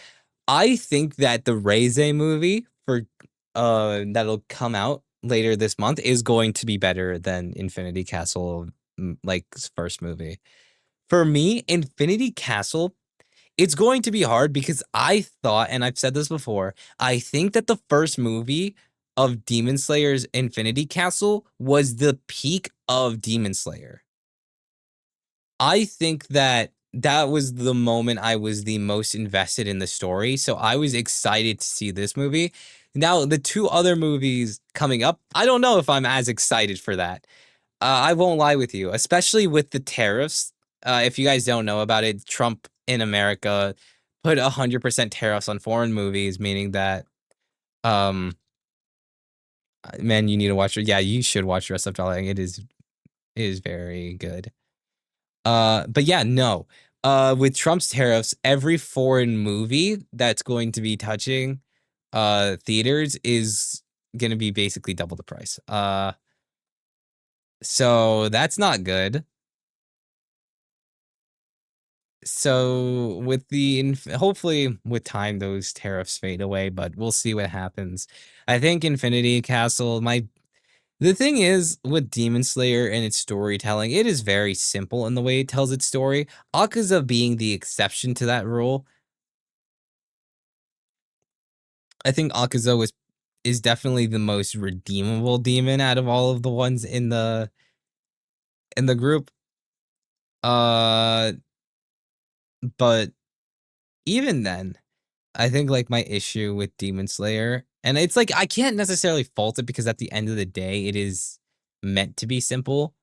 [SPEAKER 1] I think that the Reze movie for that'll come out later this month is going to be better than Infinity Castle, like first movie. For me, Infinity Castle, it's going to be hard because I thought, and I've said this before, I think that the first movie of Demon Slayer's Infinity Castle was the peak of Demon Slayer. I think that that was the moment I was the most invested in the story, so I was excited to see this movie. Now, the two other movies coming up, I don't know if I'm as excited for that. I won't lie with you, especially with the tariffs. If you guys don't know about it, Trump in America put 100% tariffs on foreign movies, meaning that, um, man, you need to watch it. Yeah, you should watch Dress Up Darling. It is very good. But yeah, no. With Trump's tariffs, every foreign movie that's going to be touching theaters is gonna be basically double the price. So that's not good. So with hopefully with time those tariffs fade away, but we'll see what happens. I think Infinity Castle, the thing is with Demon Slayer and its storytelling, it is very simple in the way it tells its story. Akaza being the exception to that rule. I think Akaza is definitely the most redeemable demon out of all of the ones in the group. Uh, but even then, I think like my issue with Demon Slayer, and it's like I can't necessarily fault it because at the end of the day, it is meant to be simple.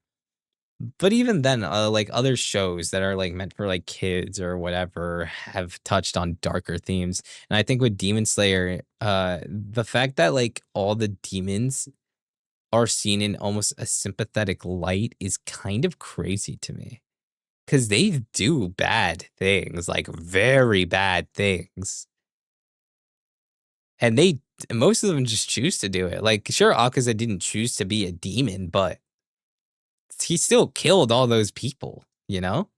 [SPEAKER 1] But even then, like other shows that are like meant for like kids or whatever have touched on darker themes. And I think with Demon Slayer, the fact that like all the demons are seen in almost a sympathetic light is kind of crazy to me. Because they do bad things, like very bad things. And most of them just choose to do it. Like, sure, Akaza didn't choose to be a demon, but he still killed all those people, you know?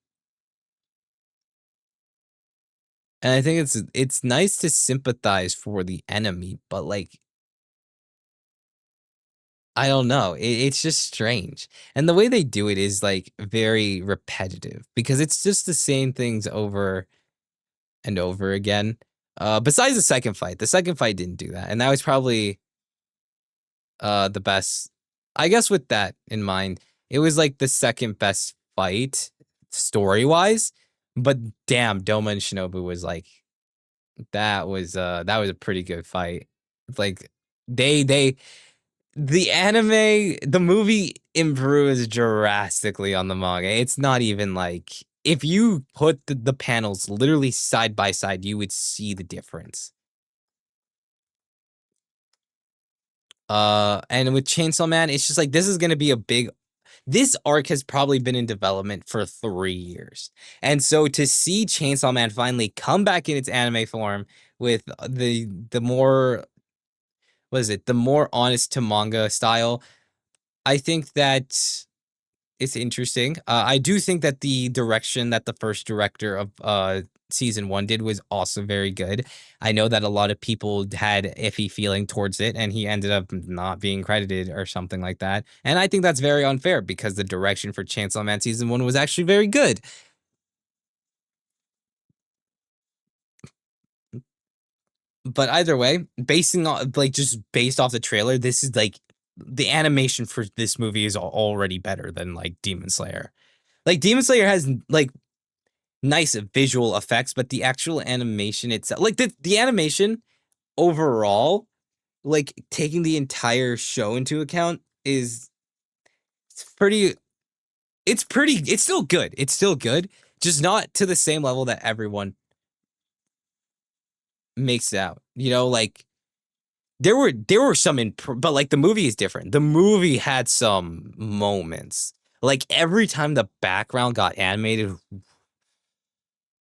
[SPEAKER 1] And I think it's nice to sympathize for the enemy, but like I don't know, it's just strange. And the way they do it is like very repetitive because it's just the same things over and over again. Besides the second fight didn't do that, and that was probably the best. I guess with that in mind, it was like the second best fight story wise. But damn, Doma and Shinobu was like that was a pretty good fight. Like they the movie improves drastically on the manga. It's not even like if you put the panels literally side by side, you would see the difference. And with Chainsaw Man, it's just like this is gonna be a big this arc has probably been in development for 3 years. And so to see Chainsaw Man finally come back in its anime form with the more what is it, the more honest to manga style, I think that It's interesting. I do think that the direction that the first director of season one did was also very good. I know that a lot of people had iffy feeling towards it, and he ended up not being credited or something like that. And I think that's very unfair because the direction for Chainsaw Man season one was actually very good. But either way, basing on like just based off the trailer, this is like the animation for this movie is already better than like Demon Slayer. Like Demon Slayer has like nice visual effects, but the actual animation itself, like the animation overall, like taking the entire show into account, is pretty. It's still good. It's still good, just not to the same level that everyone makes it out. You know, like there were some but like the movie is different. The movie had some moments. Like every time the background got animated,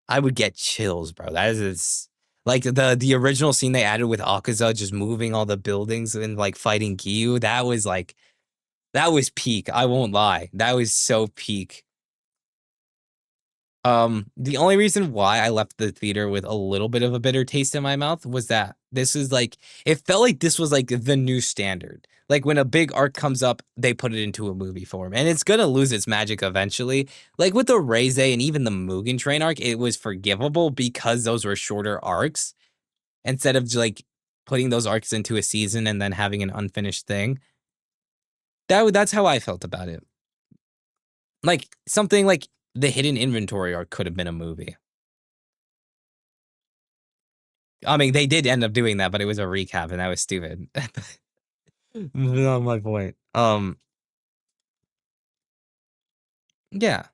[SPEAKER 1] I would get chills, bro. That is like the original scene they added with Akaza just moving all the buildings and like fighting Giyu. That was peak. I won't lie. That was so peak. The only reason why I left the theater with a little bit of a bitter taste in my mouth was that this is like it felt like this was like the new standard. Like when a big arc comes up, they put it into a movie form, and it's gonna lose its magic eventually. Like with the Reize and even the Mugen Train arc, it was forgivable because those were shorter arcs instead of like putting those arcs into a season and then having an unfinished thing. That's how I felt about it. Like something like the hidden inventory arc could have been a movie. I mean, they did end up doing that, but it was a recap, and that was stupid. Not my point. Yeah.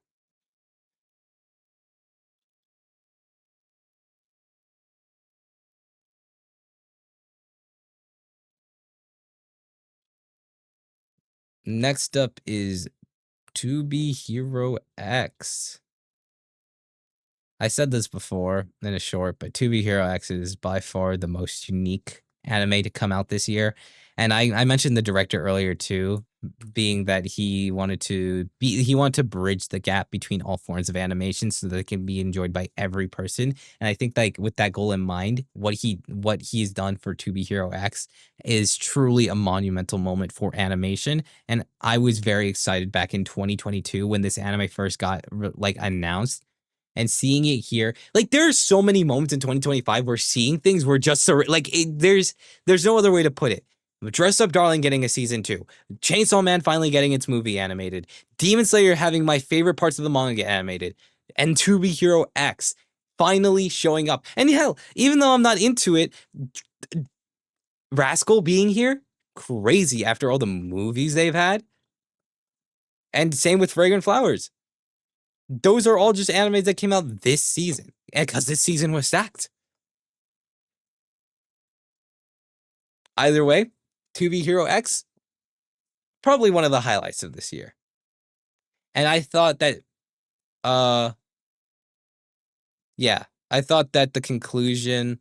[SPEAKER 1] Next up is To Be Hero X. I said this before in a short, but To Be Hero X is by far the most unique anime to come out this year. And I mentioned the director earlier too, being that he wanted to bridge the gap between all forms of animation so that it can be enjoyed by every person. And I think like with that goal in mind, what he's done for To Be Hero X is truly a monumental moment for animation. And I was very excited back in 2022 when this anime first got like announced and seeing it here. Like there's so many moments in 2025 where seeing things were just so like there's no other way to put it. Dress Up Darling getting a season 2. Chainsaw Man finally getting its movie animated. Demon Slayer having my favorite parts of the manga get animated. And To Be Hero X finally showing up. And hell, even though I'm not into it, Rascal being here, crazy after all the movies they've had. And same with Fragrant Flowers. Those are all just animes that came out this season. And because this season was stacked. Either way, 2B Hero X, probably one of the highlights of this year. And I thought that, uh, yeah, I thought that the conclusion,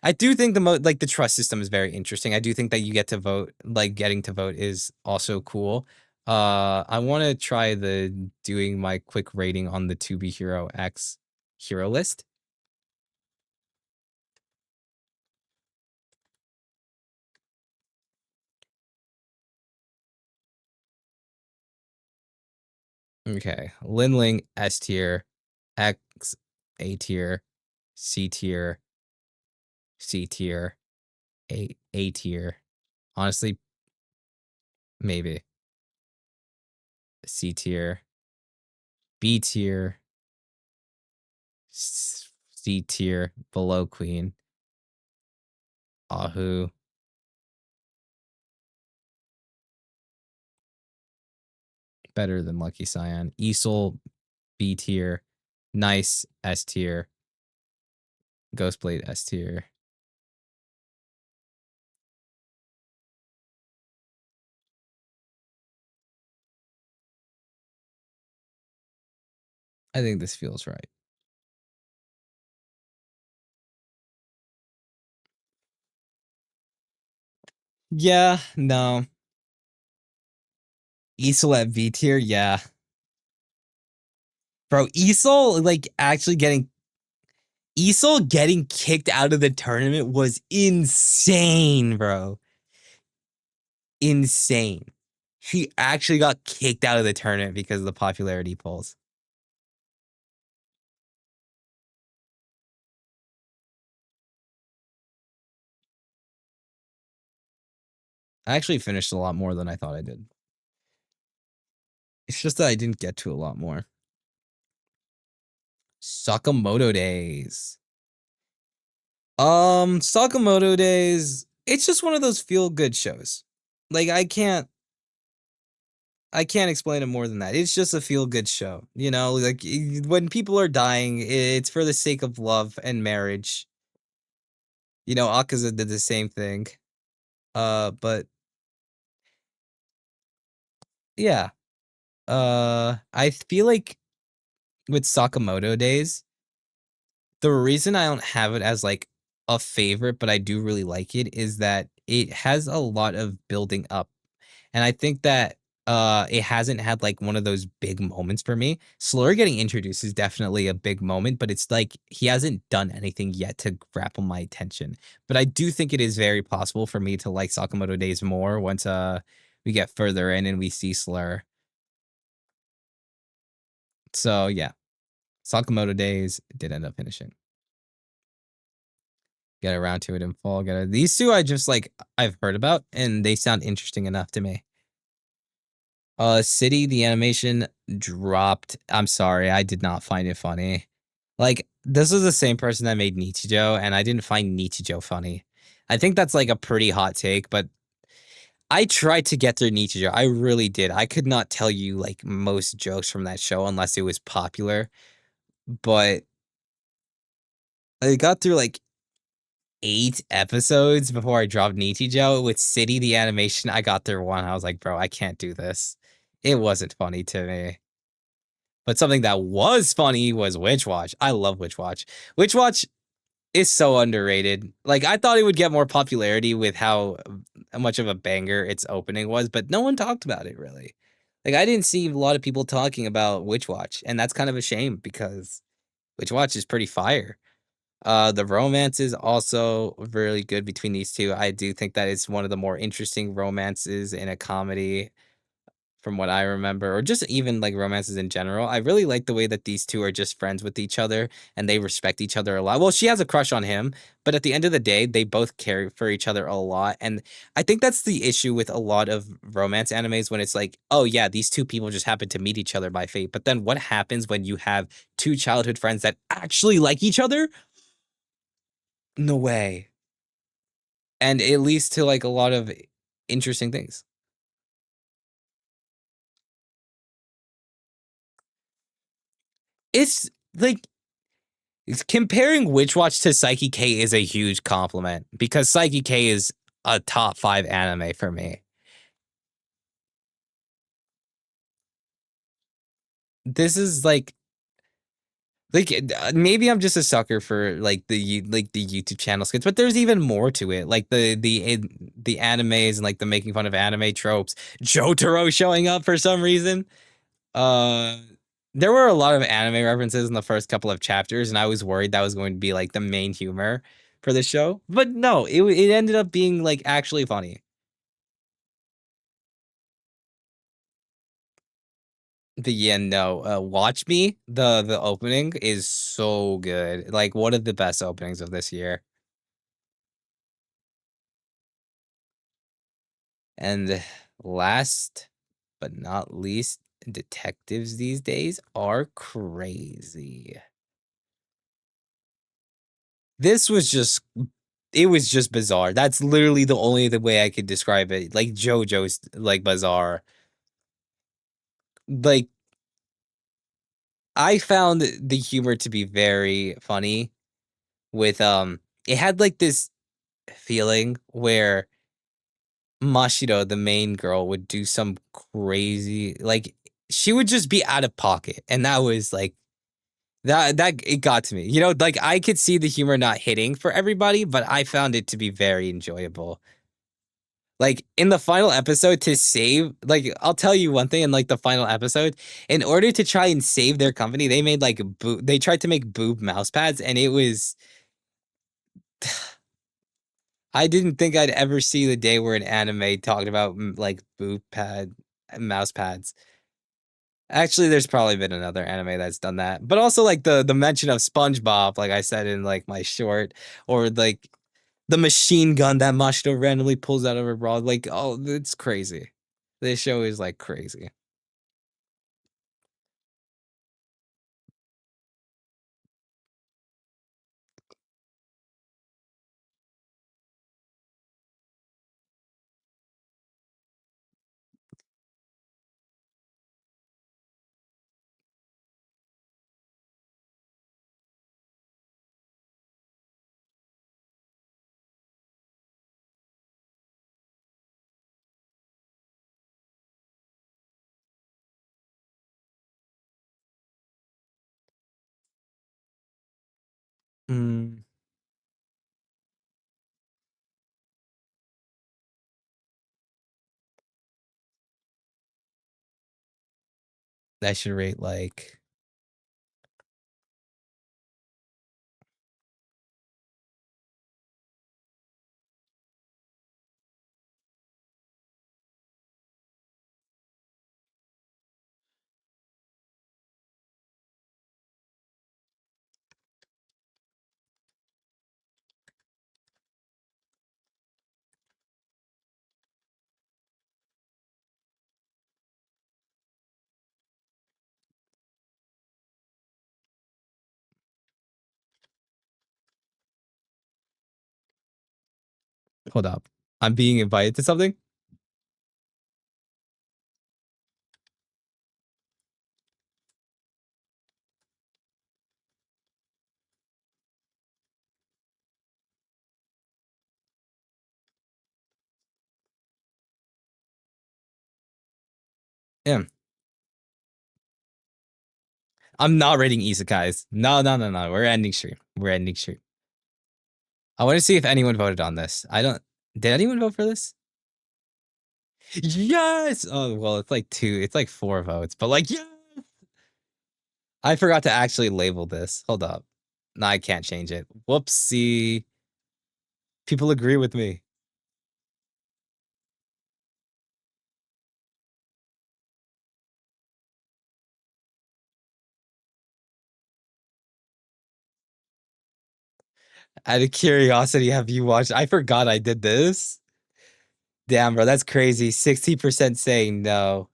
[SPEAKER 1] I do think like the trust system is very interesting. I do think that you get to vote, like getting to vote is also cool. I want to try the doing my quick rating on the 2B Hero X hero list. Okay, Linling S tier, X A tier, C tier, C tier, A tier. Honestly, maybe C tier, B tier, C tier, below Queen, Ahu, better than Lucky Cyan, Easel, B tier, Nice, S tier, Ghostblade, S tier. I think this feels right. Yeah, no. Easel at B tier, yeah. bro, Esol getting kicked out of the tournament was insane, bro. Insane. She actually got kicked out of the tournament because of the popularity polls. I actually finished a lot more than I thought I did. It's just that I didn't get to a lot more. Sakamoto Days. Sakamoto Days. It's just one of those feel good shows. Like I can't explain it more than that. It's just a feel good show. You know, like when people are dying, it's for the sake of love and marriage. You know, Akaza did the same thing. But yeah. I feel like with Sakamoto Days, the reason I don't have it as like a favorite, but I do really like it, is that it has a lot of building up. And I think that it hasn't had like one of those big moments for me. Slur getting introduced is definitely a big moment, but it's like he hasn't done anything yet to grapple my attention. But I do think it is very possible for me to like Sakamoto Days more once we get further in and we see Slur. So yeah, Sakamoto Days did end up finishing. Get around to it in fall. These two I just like I've heard about and they sound interesting enough to me. City, the animation dropped. I'm sorry, I did not find it funny. Like, this was the same person that made Nichijou, and I didn't find Nichijou funny. I think that's like a pretty hot take, but I tried to get through Nichijou. I really did. I could not tell you like most jokes from that show unless it was popular, but I got through like 8 episodes before I dropped Nichijou. With City, the animation, I got through one. I was like, bro, I can't do this. It wasn't funny to me. But something that was funny was Witch Watch. I love Witch Watch. Witch Watch is so underrated. Like, I thought it would get more popularity with how much of a banger its opening was, but no one talked about it really. Like, I didn't see a lot of people talking about Witch Watch, and that's kind of a shame because Witch Watch is pretty fire. The romance is also really good between these two. I do think that it's one of the more interesting romances in a comedy from what I remember, or just even like romances in general. I really like the way that these two are just friends with each other and they respect each other a lot. Well, she has a crush on him, but at the end of the day, they both care for each other a lot. And I think that's the issue with a lot of romance animes when it's like, oh yeah, these two people just happen to meet each other by fate. But then what happens when you have two childhood friends that actually like each other? No way. And it leads to like a lot of interesting things. It's like comparing Witch Watch to Psyche K is a huge compliment because Psyche K is a top 5 anime for me. This is maybe I'm just a sucker for like the YouTube channel skits, but there's even more to it. Like the animes and like the making fun of anime tropes. Jotaro showing up for some reason. Uh there were a lot of anime references in the first couple of chapters, and I was worried that was going to be like the main humor for the show. But no, it ended up being like actually funny. The yeah, no, Watch Me, the opening is so good. Like one of the best openings of this year. And last but not least, detectives these days are crazy. This was just it was just bizarre. That's literally the only the way I could describe it. Like JoJo's like bizarre. Like I found the humor to be very funny with it had like this feeling where Mashiro, the main girl, would do some crazy like she would just be out of pocket. And that was like that it got to me. You know, like I could see the humor not hitting for everybody, but I found it to be very enjoyable. Like in the final episode to save, like I'll tell you one thing in like the final episode, in order to try and save their company, they made like they tried to make boob mouse pads and it was I didn't think I'd ever see the day where an anime talked about like boob pad mouse pads. Actually, there's probably been another anime that's done that. But also like the mention of SpongeBob, like I said in like my short, or like the machine gun that Mashito randomly pulls out of her bra. Like, oh, it's crazy. This show is like crazy. Mm, I should rate like hold up. I'm being invited to something? Yeah. I'm not rating isekais. No, no, no, no. We're ending stream. We're ending stream. I want to see if anyone voted on this. I don't. Did anyone vote for this? Yes. Oh well, it's like two. It's like four votes, but like yeah. I forgot to actually label this. Hold up. No, I can't change it. Whoopsie. People agree with me. Out of curiosity, have you watched? I forgot I did this. Damn, bro, that's crazy. 60% saying no.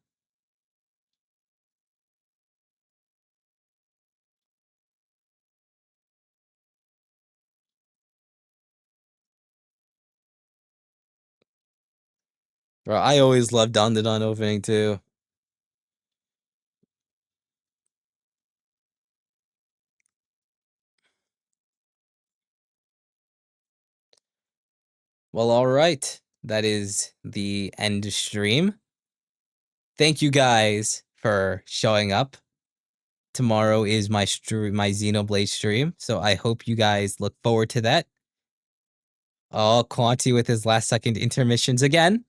[SPEAKER 1] Bro, I always loved dandadan opening too. Well, all right. That is the end stream. Thank you guys for showing up. Tomorrow is my my Xenoblade stream, so I hope you guys look forward to that. Oh, Quanti with his last second intermissions again.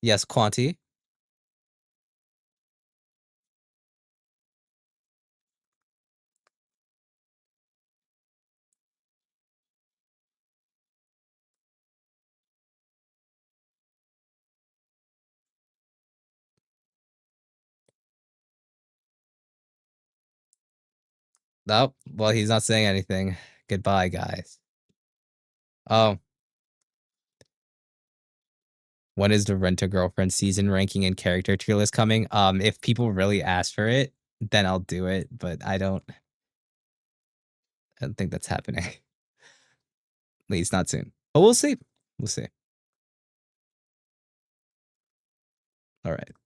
[SPEAKER 1] Yes, Quanti. Oh, well, he's not saying anything. Goodbye, guys. Oh, when is the Rent a Girlfriend season ranking and character tier list coming? If people really ask for it, then I'll do it, but I don't think that's happening. At least not soon. But we'll see. We'll see. All right.